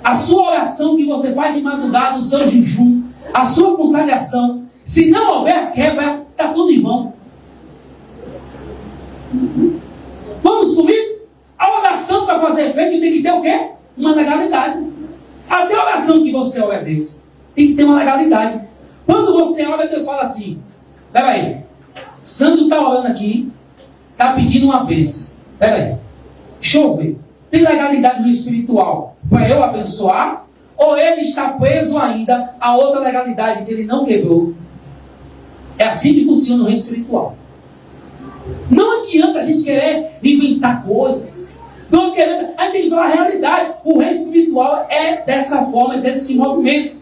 a sua oração que você faz de madrugada, o seu jejum, a sua consagração, se não houver quebra, está tudo em vão. Vamos comigo? A oração para fazer efeito tem que ter o quê? Uma legalidade. Até a oração que você ora a Deus tem que ter uma legalidade. Quando você ora, Deus fala assim: peraí, Sandro está orando aqui, está pedindo uma bênção. Peraí, deixa eu ver. Tem legalidade no espiritual para eu abençoar? Ou ele está preso ainda a outra legalidade que ele não quebrou? É assim que funciona o reino espiritual. Não adianta a gente querer inventar coisas. Não adianta, a gente tem que falar a realidade. O reino espiritual é dessa forma, é desse movimento.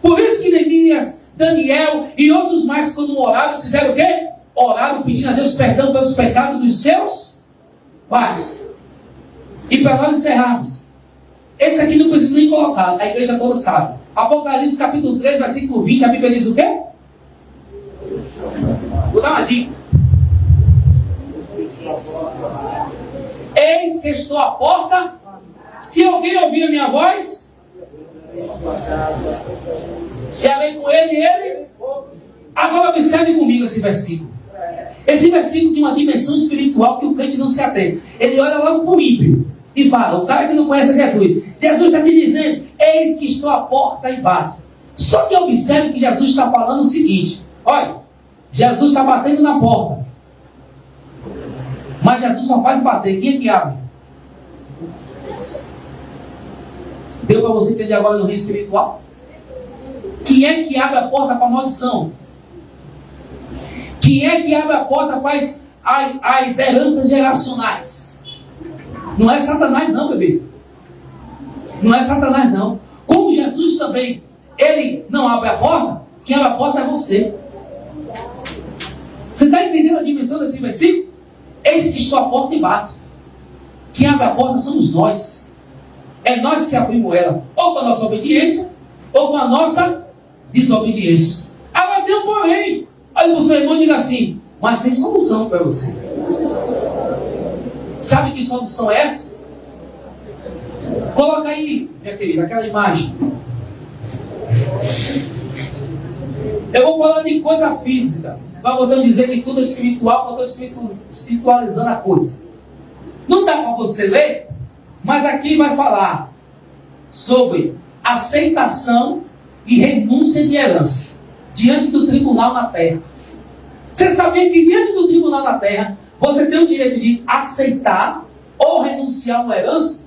Por isso que Neemias, Daniel e outros mais, quando oraram, fizeram o quê? Oraram pedindo a Deus perdão pelos pecados dos seus pais. E para nós encerrarmos, esse aqui não precisa nem colocar, a igreja toda sabe. Apocalipse capítulo 3, versículo 20, a Bíblia diz o quê? Vou dar uma dica. Eis que estou à porta. Se alguém ouvir a minha voz, se abrir com ele. Agora observe comigo esse versículo. Esse versículo tem uma dimensão espiritual que o crente não se atende. Ele olha logo para o ímpio e fala: o cara que não conhece Jesus. Jesus está te dizendo: eis que estou à porta e bato. Só que observe que Jesus está falando o seguinte: olha, Jesus está batendo na porta. Mas Jesus só faz bater. Quem é que abre? Deu para você entender agora no reino espiritual? Quem é que abre a porta para a maldição? Quem é que abre a porta para as heranças geracionais? Não é Satanás não, bebê. Não é Satanás não. Como Jesus também, ele não abre a porta, quem abre a porta é você. Você está entendendo a dimensão desse versículo? Eis que estou à porta e bato. Quem abre a porta somos nós. É nós que abrimos ela. Ou com a nossa obediência, ou com a nossa desobediência. Agora tem um porém. Olha para o seu irmão e diga assim: mas tem solução para você. Sabe que solução é essa? Coloca aí, minha querida, aquela imagem. Eu vou falar de coisa física, para você não dizer que tudo é espiritual, porque eu estou espiritualizando a coisa. Não dá para você ler, mas aqui vai falar sobre aceitação e renúncia de herança diante do tribunal na terra. Você sabia que diante do tribunal na terra você tem o direito de aceitar ou renunciar a uma herança?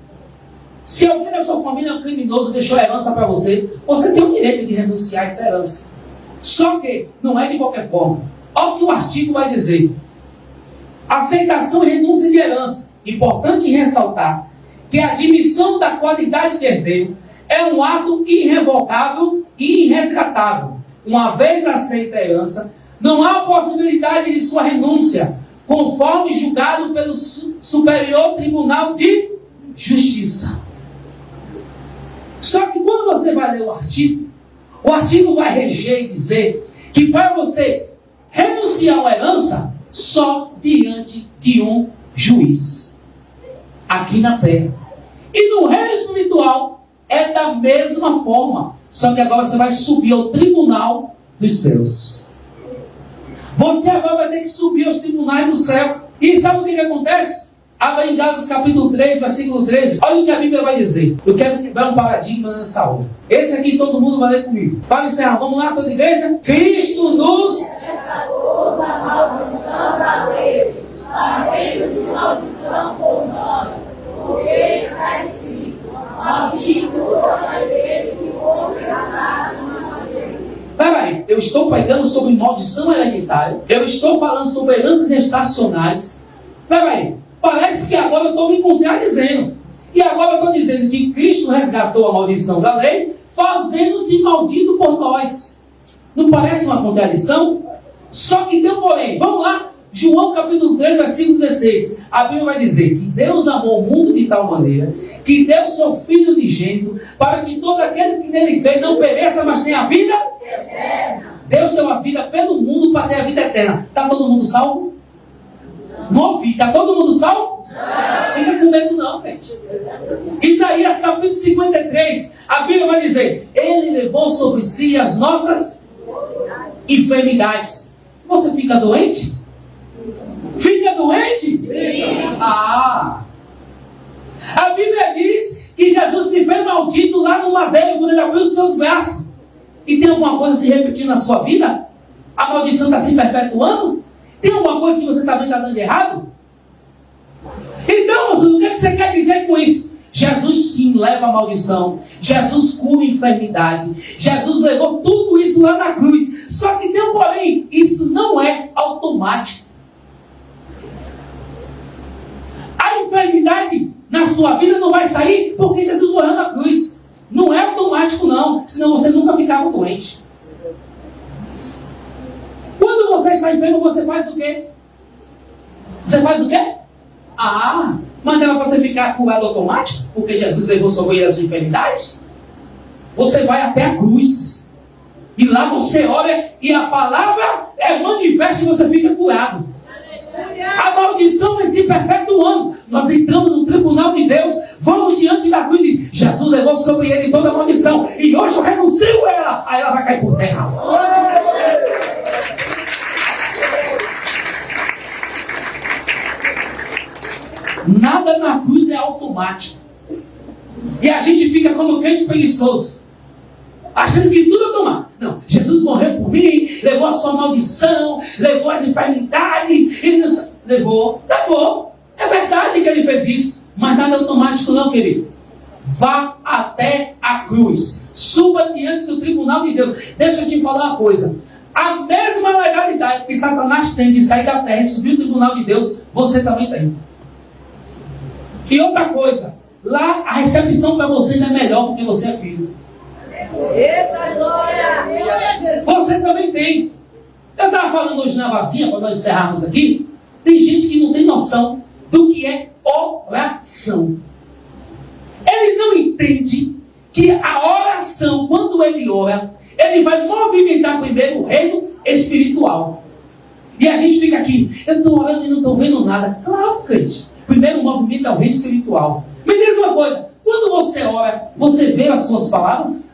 Se alguém da sua família é um criminoso e deixou a herança para você, você tem o direito de renunciar a essa herança. Só que não é de qualquer forma. Olha o que o artigo vai dizer: aceitação e renúncia de herança. Importante ressaltar que a admissão da qualidade de herdeiro é um ato irrevogável e irretratável. Uma vez aceita a herança, não há possibilidade de sua renúncia, conforme julgado pelo Superior Tribunal de Justiça. Só que quando você vai ler o artigo vai reger e dizer que para você renunciar a uma herança, só diante de um juiz, aqui na terra. E no reino espiritual é da mesma forma, só que agora você vai subir ao tribunal dos céus. Você agora vai ter que subir aos tribunais do céu. E sabe o que acontece? Abra em Gálatas capítulo 3, versículo 13. Olha o que a Bíblia vai dizer. Eu quero quebrar um paradigma nessa hora. Esse aqui todo mundo vai ler comigo. Para encerrar, vamos lá, toda a igreja? Cristo nos resgatou da maldição da lei, fazendo-se maldição por nós, porque está escrito: maldito todo aquele que ouve a palavra. Peraí, eu estou pregando sobre maldição hereditária, eu estou falando sobre heranças gestacionais. Peraí, parece que agora eu estou me contradizendo. E agora eu estou dizendo que Cristo resgatou a maldição da lei, fazendo-se maldito por nós. Não parece uma contradição? Só que tem um porém. Vamos lá, João capítulo 3, versículo 16. A Bíblia vai dizer que Deus amou o mundo de tal maneira que deu seu Filho unigênito para que todo aquele que nele crê não pereça, mas tenha a vida eterna. Deus deu a vida pelo mundo para ter a vida eterna. Está todo mundo salvo? Não ouvi. Está todo mundo salvo? Fica com medo não, gente. Isaías capítulo 53, a Bíblia vai dizer: Ele levou sobre si as nossas enfermidades. Você fica doente? Fica doente? Ah! A Bíblia diz que Jesus se fez maldito lá no madeiro quando ele abriu os seus braços. E tem alguma coisa se repetindo na sua vida? A maldição está se perpetuando? Tem alguma coisa que você está vendo dando de errado? Então, o que você quer dizer com isso? Jesus sim leva a maldição. Jesus cura a enfermidade. Jesus levou tudo isso lá na cruz. Só que tem um porém, isso não é automático. A enfermidade na sua vida não vai sair porque Jesus morreu na cruz. Não é automático não, senão você nunca ficava doente. Quando você está enfermo, você faz o quê? Você faz o quê? Ah, mas não é para você ficar curado automático, porque Jesus levou sobre ele a sua enfermidade. Você vai até a cruz. E lá você ora e a palavra é manifesta e você fica curado. A maldição vai se perpetuando. Nós entramos no tribunal de Deus, vamos diante da cruz e diz: Jesus levou sobre ele toda a maldição e hoje eu renuncio ela. Aí ela vai cair por terra. Nada na cruz é automático. E a gente fica como crente preguiçoso, achando que tudo é automático. Não, Jesus morreu por mim, levou a sua maldição, levou as enfermidades, ele nos... levou. É verdade que ele fez isso, mas nada é automático não, querido. Vá até a cruz, suba diante do tribunal de Deus. Deixa eu te falar uma coisa: a mesma legalidade que Satanás tem de sair da terra e subir o tribunal de Deus, você também tem. E outra coisa, lá a recepção para você ainda é melhor porque você é filho. Eita glória! Você também tem. Eu estava falando hoje na vacinha, para nós encerrarmos aqui, tem gente que não tem noção do que é oração. Ele não entende que a oração, quando ele ora, ele vai movimentar primeiro o reino espiritual. E a gente fica aqui: eu estou orando e não estou vendo nada. Claro, crente. Primeiro movimento é o reino espiritual. Me diz uma coisa: quando você ora, você vê as suas palavras?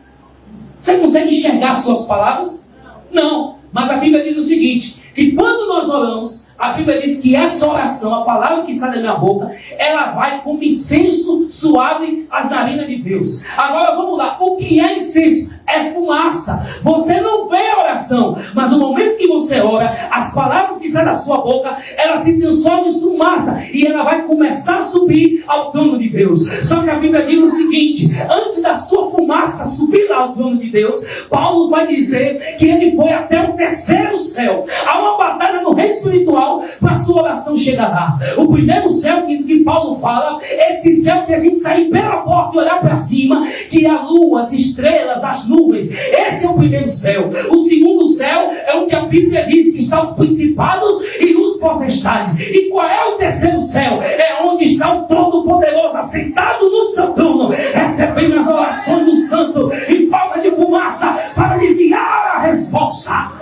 Você consegue enxergar as suas palavras? Não. Mas a Bíblia diz o seguinte: que quando nós oramos, a Bíblia diz que essa oração, a palavra que sai da minha boca, ela vai como incenso suave às narinas de Deus. Agora vamos lá: o que é incenso? É fumaça. Você não vê a oração, mas no momento que você ora, as palavras que saem da sua boca, ela se transformam em fumaça e ela vai começar a subir ao trono de Deus. Só que a Bíblia diz o seguinte: antes da sua fumaça subir lá ao trono de Deus, Paulo vai dizer que ele foi até o terceiro céu. Há uma batalha no reino espiritual para a sua oração chegar lá. O primeiro céu que Paulo fala, esse céu que a gente sair pela porta e olhar para cima, que a lua, as estrelas, as nuvens, esse é o primeiro céu. O segundo céu é onde a Bíblia diz que estão os principados e os potestades. E qual é o terceiro céu? É onde está o Todo-Poderoso assentado no seu trono, recebendo as orações do santo em forma de fumaça para aliviar a resposta.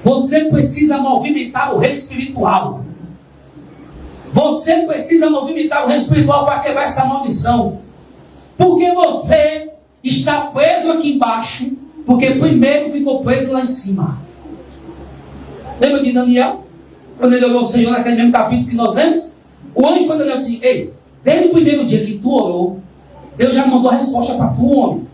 Você precisa movimentar o reino espiritual. Você precisa movimentar o reino espiritual para quebrar essa maldição. Porque você está preso aqui embaixo, porque primeiro ficou preso lá em cima. Lembra de Daniel? Quando ele olhou ao Senhor naquele mesmo capítulo que nós lemos? O anjo foi olhar assim: ei, desde o primeiro dia que tu orou, Deus já mandou a resposta para tu, homem.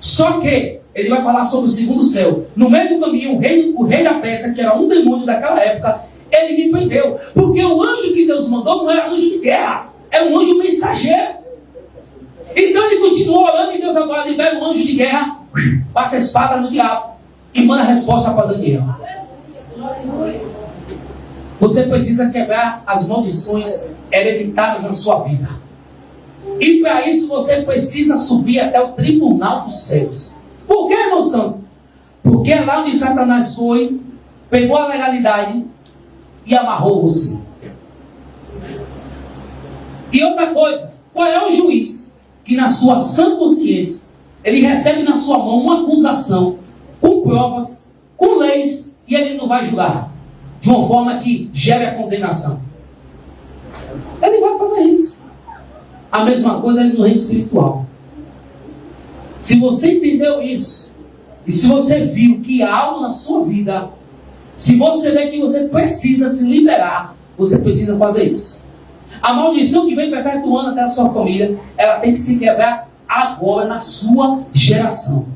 Só que ele vai falar sobre o segundo céu. No meio do caminho, o rei da Pérsia, que era um demônio daquela época, ele me prendeu. Porque o anjo que Deus mandou não era anjo de guerra, é um anjo mensageiro. Então ele continuou orando e Deus agora libera o anjo de guerra, passa a espada no diabo e manda a resposta para Daniel. Você precisa quebrar as maldições hereditárias na sua vida. E para isso você precisa subir até o tribunal dos céus. Por que, irmão santo? Porque é lá onde Satanás foi, pegou a legalidade e amarrou você. E outra coisa: qual é o juiz que na sua sã consciência ele recebe na sua mão uma acusação com provas, com leis e Ele não vai julgar de uma forma que gere a condenação. Ele vai fazer isso. A mesma coisa no reino espiritual. Se você entendeu isso, e se você viu que há algo na sua vida, se você vê que você precisa se liberar, você precisa fazer isso. A maldição que vem perpetuando até a sua família, ela tem que se quebrar agora na sua geração.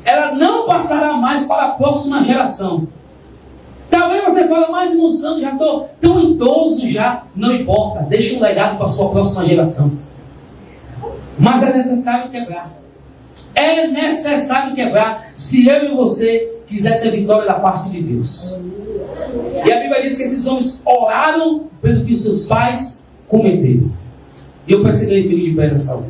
Ela não passará mais para a próxima geração. Talvez você fale, mas irmão Santo, já estou tão idoso já. Não importa, deixa um legado para a sua próxima geração. Mas é necessário quebrar. É necessário quebrar se eu e você quiser ter vitória da parte de Deus. E a Bíblia diz que esses homens oraram pelo que seus pais cometeram. E eu pensei que ele veio de pé nessa hora.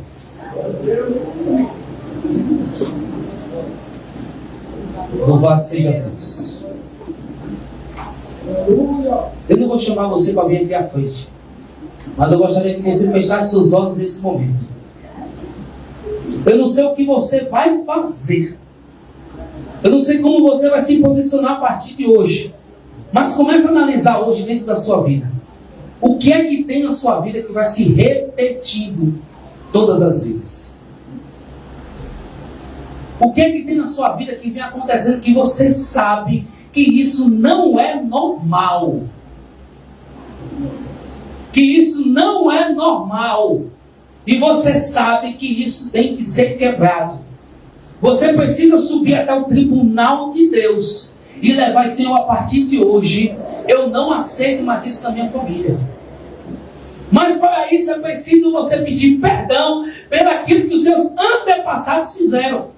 Louvado seja Deus. Eu não vou chamar você para vir aqui à frente, mas eu gostaria que você fechasse seus olhos nesse momento. Eu não sei o que você vai fazer. Eu não sei como você vai se posicionar a partir de hoje. Mas comece a analisar hoje dentro da sua vida. O que é que tem na sua vida que vai se repetindo todas as vezes? O que é que tem na sua vida que vem acontecendo que você sabe que isso não é normal? Que isso não é normal. E você sabe que isso tem que ser quebrado. Você precisa subir até o tribunal de Deus e levar, Senhor, a partir de hoje, eu não aceito mais isso na minha família. Mas para isso é preciso você pedir perdão pelo aquilo que os seus antepassados fizeram.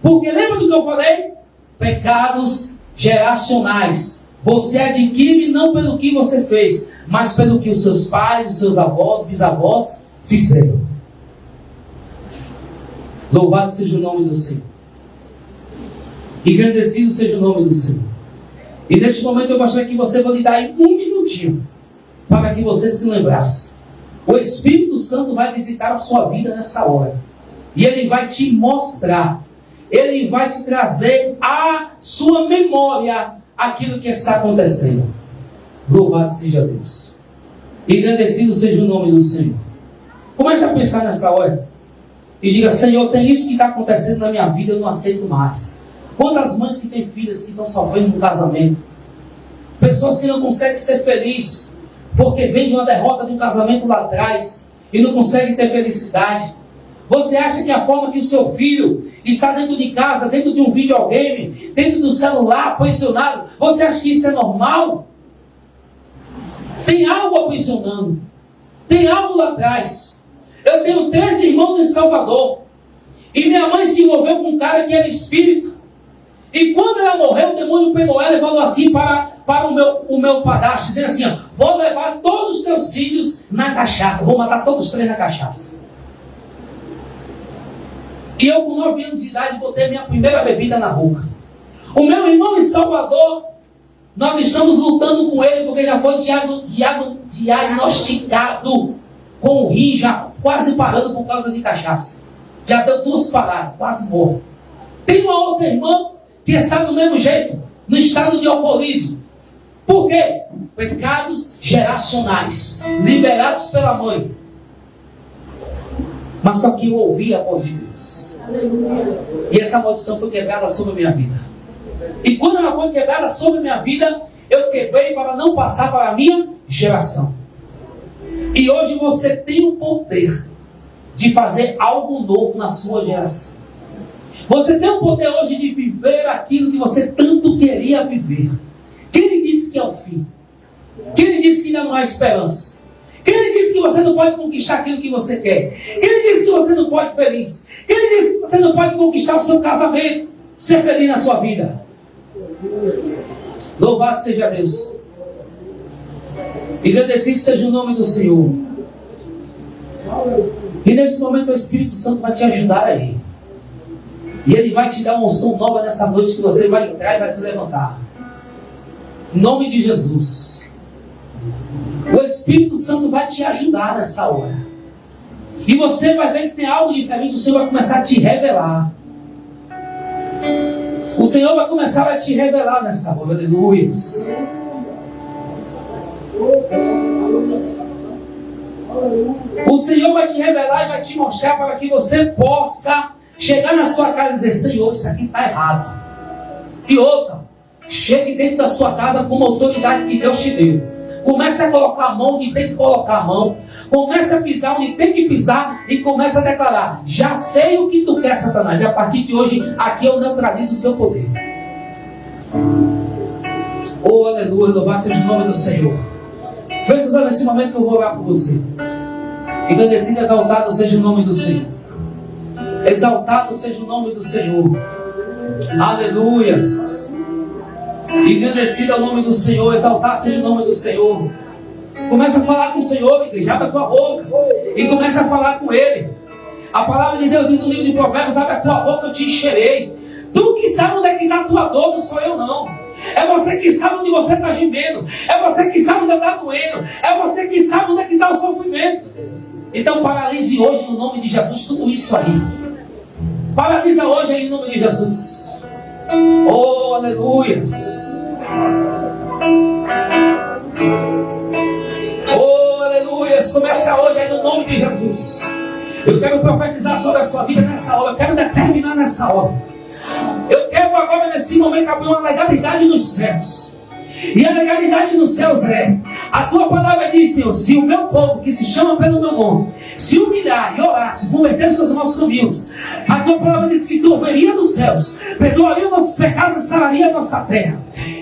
Porque lembra do que eu falei? Pecados geracionais. Você adquire não pelo que você fez, mas pelo que os seus pais, os seus avós, bisavós fizeram. Louvado seja o nome do Senhor. Engrandecido seja o nome do Senhor. E neste momento eu gostaria que você vou lhe dar aí um minutinho para que você se lembrasse. O Espírito Santo vai visitar a sua vida nessa hora. E Ele vai te mostrar. Ele vai te trazer à sua memória aquilo que está acontecendo. Louvado seja Deus. Engrandecido seja o nome do Senhor. Comece a pensar nessa hora. E diga, Senhor, tem isso que está acontecendo na minha vida, eu não aceito mais. Quantas mães que têm filhas que estão sofrendo no casamento? Pessoas que não conseguem ser felizes porque vem de uma derrota de um casamento lá atrás e não conseguem ter felicidade. Você acha que a forma que o seu filho está dentro de casa, dentro de um videogame, dentro do celular, aprisionado, você acha que isso é normal? Tem algo aprisionando. Tem algo lá atrás. Eu tenho 3 irmãos em Salvador. E minha mãe se envolveu com um cara que era espírito. E quando ela morreu, o demônio pegou ela e falou assim para o meu padrasto, dizendo assim, ó, vou levar todos os teus filhos na cachaça. Vou matar todos os 3 na cachaça. E eu com 9 anos de idade botei minha primeira bebida na boca. O meu irmão em Salvador, nós estamos lutando com ele porque já foi diagnosticado com o rim já quase parando por causa de cachaça. Já deu 2 paradas, quase morto. Tem uma outra irmã que está do mesmo jeito, no estado de alcoolismo. Por quê? Pecados geracionais, liberados pela mãe. Mas só que eu ouvi a voz de Deus. E essa maldição foi quebrada sobre a minha vida. E quando ela foi quebrada sobre a minha vida, eu quebrei para não passar para a minha geração. E hoje você tem o poder de fazer algo novo na sua geração. Você tem o poder hoje de viver aquilo que você tanto queria viver. Quem lhe disse que é o fim? Quem lhe disse que ainda não há esperança? Quem lhe disse que você não pode conquistar aquilo que você quer? Quem lhe disse que você não pode ser feliz? Quem lhe disse que você não pode conquistar o seu casamento, ser feliz na sua vida? Louvado seja Deus. Engrandecido seja o nome do Senhor. E nesse momento o Espírito Santo vai te ajudar aí. E Ele vai te dar uma unção nova nessa noite que você vai entrar e vai se levantar. Em nome de Jesus. O Espírito Santo vai te ajudar nessa hora. E você vai ver que tem algo diferente. O Senhor vai começar a te revelar. O Senhor vai começar a te revelar nessa hora, aleluia. O Senhor vai te revelar e vai te mostrar para que você possa chegar na sua casa e dizer: Senhor, isso aqui está errado. E outra, chegue dentro da sua casa com uma autoridade que Deus te deu. Comece a colocar a mão onde tem que colocar a mão. Comece a pisar onde tem que pisar. E comece a declarar: já sei o que tu quer, Satanás. E a partir de hoje, aqui eu neutralizo o seu poder. Oh, aleluia, louvado seja o nome do Senhor. Feche os olhos nesse momento que eu vou orar por você. Engrandecido e exaltado seja o nome do Senhor. Exaltado seja o nome do Senhor. Aleluias. Engrandecido é o nome do Senhor. Exaltado seja o nome do Senhor. Começa a falar com o Senhor, igreja. Abre a tua boca e começa a falar com Ele. A palavra de Deus diz no livro de Provérbios: abre a tua boca, eu te encherei. Tu que sabe onde é que está a tua dor, não sou eu não. É você que sabe onde você está gemendo. É você que sabe onde está doendo. É você que sabe onde é que está o sofrimento. Então paralise hoje no nome de Jesus tudo isso aí. Paralisa hoje aí no nome de Jesus. Oh, aleluias. Oh, aleluias. Começa hoje aí no nome de Jesus. Eu quero profetizar sobre a sua vida nessa hora. Eu quero determinar nessa hora. Eu quero agora nesse momento abrir uma legalidade nos céus. E a legalidade nos céus é: a tua palavra diz, Senhor, se o meu povo que se chama pelo meu nome se humilhar e orar, se converter os seus maus caminhos, a tua palavra diz que tu ouviria dos céus, perdoaria os nossos pecados e sararia a nossa terra.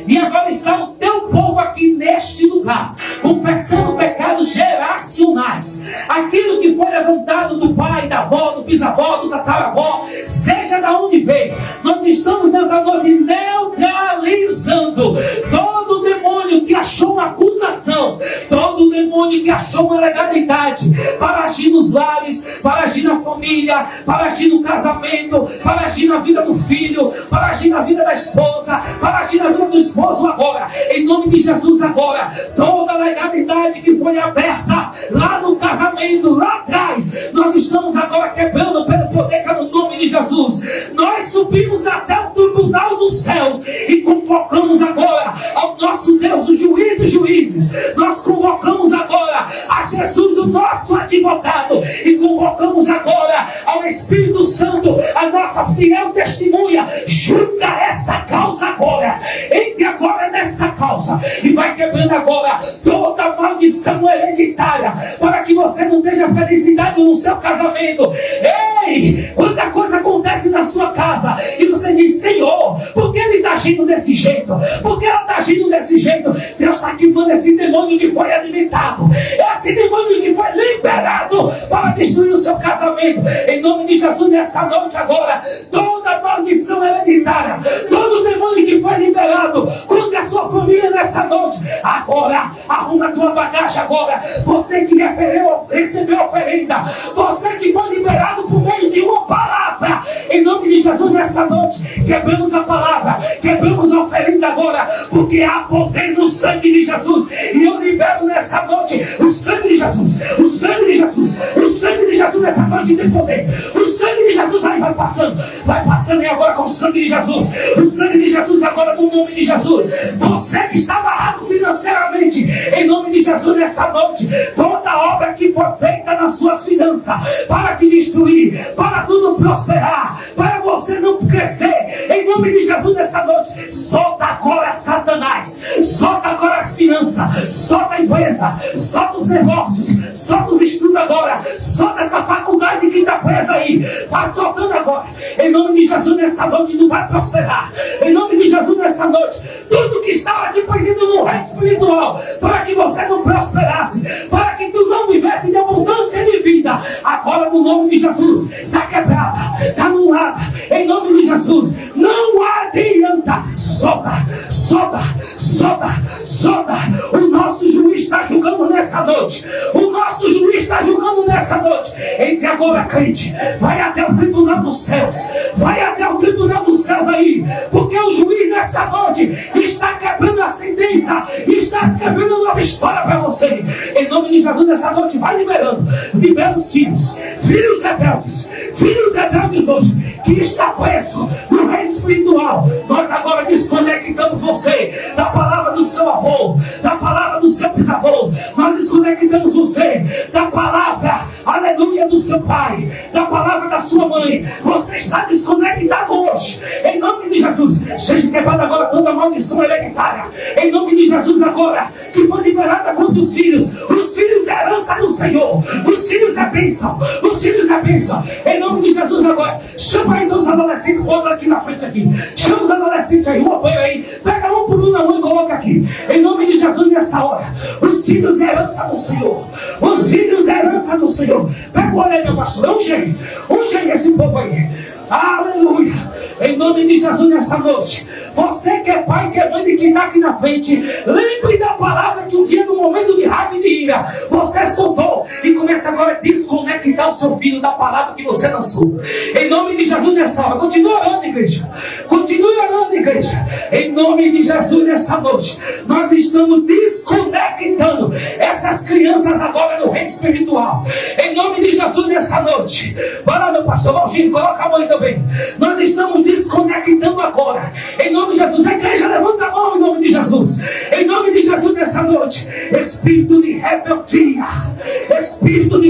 E agora está o teu povo aqui neste lugar, confessando pecados geracionais. Aquilo que foi levantado do pai, da avó, do bisavó, do tataravó, seja de onde veio. Nós estamos nessa noite neutralizando todo demônio que achou uma acusação, todo demônio que achou uma legalidade para agir nos lares, para agir na família, para agir no casamento, para agir na vida do filho, para agir na vida da esposa, para agir na vida do esposo agora. Em nome de Jesus agora, toda a legalidade que foi aberta lá no casamento, lá atrás, nós estamos agora quebrando pelo poder que é no nome de Jesus. Nós subimos até o tribunal dos céus e convocamos agora ao nosso Deus, o juiz dos juízes. Nós convocamos agora a Jesus, o nosso advogado, e convocamos agora ao Espírito Santo, a nossa fiel testemunha. Julga essa causa agora. Entre agora nessa causa e vai quebrando agora toda maldição hereditária, para que você não tenha felicidade no seu casamento. Ei, quanta coisa acontece na sua casa e você diz: Senhor, por que ele está agindo desse jeito? Por que ela está agindo desse jeito? Deus está queimando esse demônio que foi alimentado, esse demônio que foi liberado para destruir o seu casamento. Em nome de Jesus, nessa noite agora, toda maldição hereditária, todo demônio que foi liberado contra a sua família nessa noite, agora arruma a tua bagagem agora. Você que recebeu oferenda, você que foi liberado por meio de uma palavra, em nome de Jesus nessa noite, quebramos a palavra, quebramos a oferenda agora, porque há poder no sangue de Jesus. E eu libero nessa noite o sangue de Jesus, o sangue de Jesus, o sangue de Jesus nessa noite tem poder. O sangue de Jesus aí vai passando e agora com o sangue de Jesus, o sangue de Jesus agora no nome de Jesus. Você que está amarrado financeiramente, em nome de Jesus nessa noite, toda obra que for feita nas suas finanças para te destruir, para tudo prosperar, para você não crescer, em nome de Jesus nessa noite, solta agora Satanás, solta agora as finanças, solta a empresa, solta os negócios, solta os estudos agora, solta essa faculdade que está presa aí, vai soltando agora, em nome de Jesus nessa noite não vai prosperar. Em nome de Jesus nessa noite, tudo que estava te pedindo no reino espiritual, para que você não prosperasse, para que tu não vivesse de abundância de vida, agora no nome de Jesus, está quebrada, está anulada, em nome de Jesus, não adianta, solta, solta, solta, solta. O nosso juiz está julgando nessa noite, o nosso juiz está julgando nessa noite. Entre agora, crente, vai até o tribunal dos céus, vai até o tribunal dos céus aí, porque o juiz nessa noite está quebrando a sentença, está escrevendo uma nova história para você. Em nome de Jesus nessa noite, vai liberando, libera os filhos rebeldes hoje, que está preso no reino espiritual. Nós agora desconectamos você da palavra do seu avô, da palavra do seu bisavô. Nós desconectamos você da palavra, aleluia, do seu pai, da palavra da sua mãe. Você está desconectado hoje, em nome de Jesus. Seja quebrada agora toda maldição hereditária, em nome de Jesus. Agora que foi liberada contra os filhos é herança do Senhor, os filhos é bênção, os filhos é bênção, em nome de Jesus. Agora chama aí dos adolescentes, bota aqui na frente aqui, chama os adolescentes aí, um apoio aí, pega um por um na mão e coloca aqui, em nome de Jesus. Nessa hora, os filhos é herança do Senhor, os filhos é herança do Senhor. Pega o olho aí, meu pastor, unge aí esse povo aí, aleluia, em nome de Jesus. Nessa noite, você que é pai, que é mãe e que está aqui na frente, lembre da palavra que um dia, no momento de raiva e de ira, você soltou, e começa agora a desconectar o seu filho da palavra que você lançou, em nome de Jesus. Nessa hora, continue orando, igreja, continue orando, igreja, em nome de Jesus. Nessa noite, nós estamos desconectando essas crianças agora no reino espiritual, em nome de Jesus. Nessa noite, vai lá, meu pastor Valgino, coloca a mão aí também. Nós estamos desconectando agora, em nome de Jesus. A igreja levanta a mão em nome de Jesus, em nome de Jesus. Nessa noite, espírito de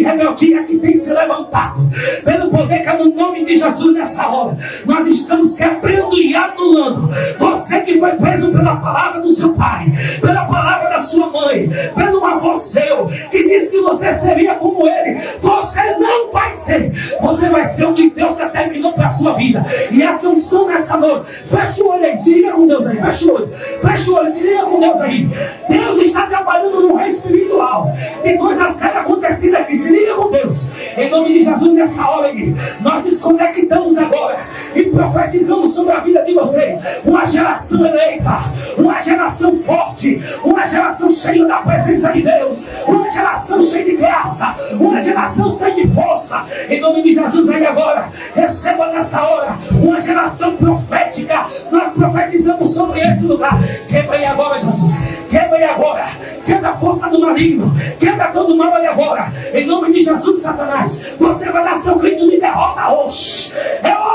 rebeldia que tem se levantado pelo poder que é no nome de Jesus. Nessa hora, nós estamos quebrando e anulando você que foi preso pela palavra do seu pai, pela palavra da sua mãe, pelo avô seu que disse que você seria como ele. Você não vai ser, você vai ser o que Deus determinou para a sua vida. E essa unção nessa noite, fecha o olho aí, se liga com Deus aí, fecha o olho, se liga com Deus aí. Deus está trabalhando no reino espiritual, tem coisa séria acontecendo aqui, se liga com Deus, em nome de Jesus. Nessa hora aí, nós desconectamos agora e profetizamos sobre a vida de vocês, uma geração eleita, uma geração forte, uma geração cheia da presença de Deus, uma geração cheia de graça, uma geração cheia de força, em nome de Jesus. Aí agora, receba nessa hora uma geração profética. Nós profetizamos sobre esse lugar. Quebra aí agora, Jesus, quebra aí agora, quebra a força do maligno, quebra todo o mal aí agora, em nome de Jesus. Satanás, você vai dar seu grito de derrota hoje,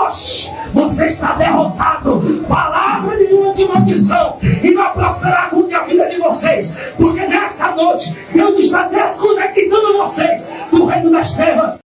hoje você está derrotado. Palavra nenhuma de maldição e vai prosperar contra a vida de vocês, porque nessa noite Deus está desconectando vocês do reino das trevas.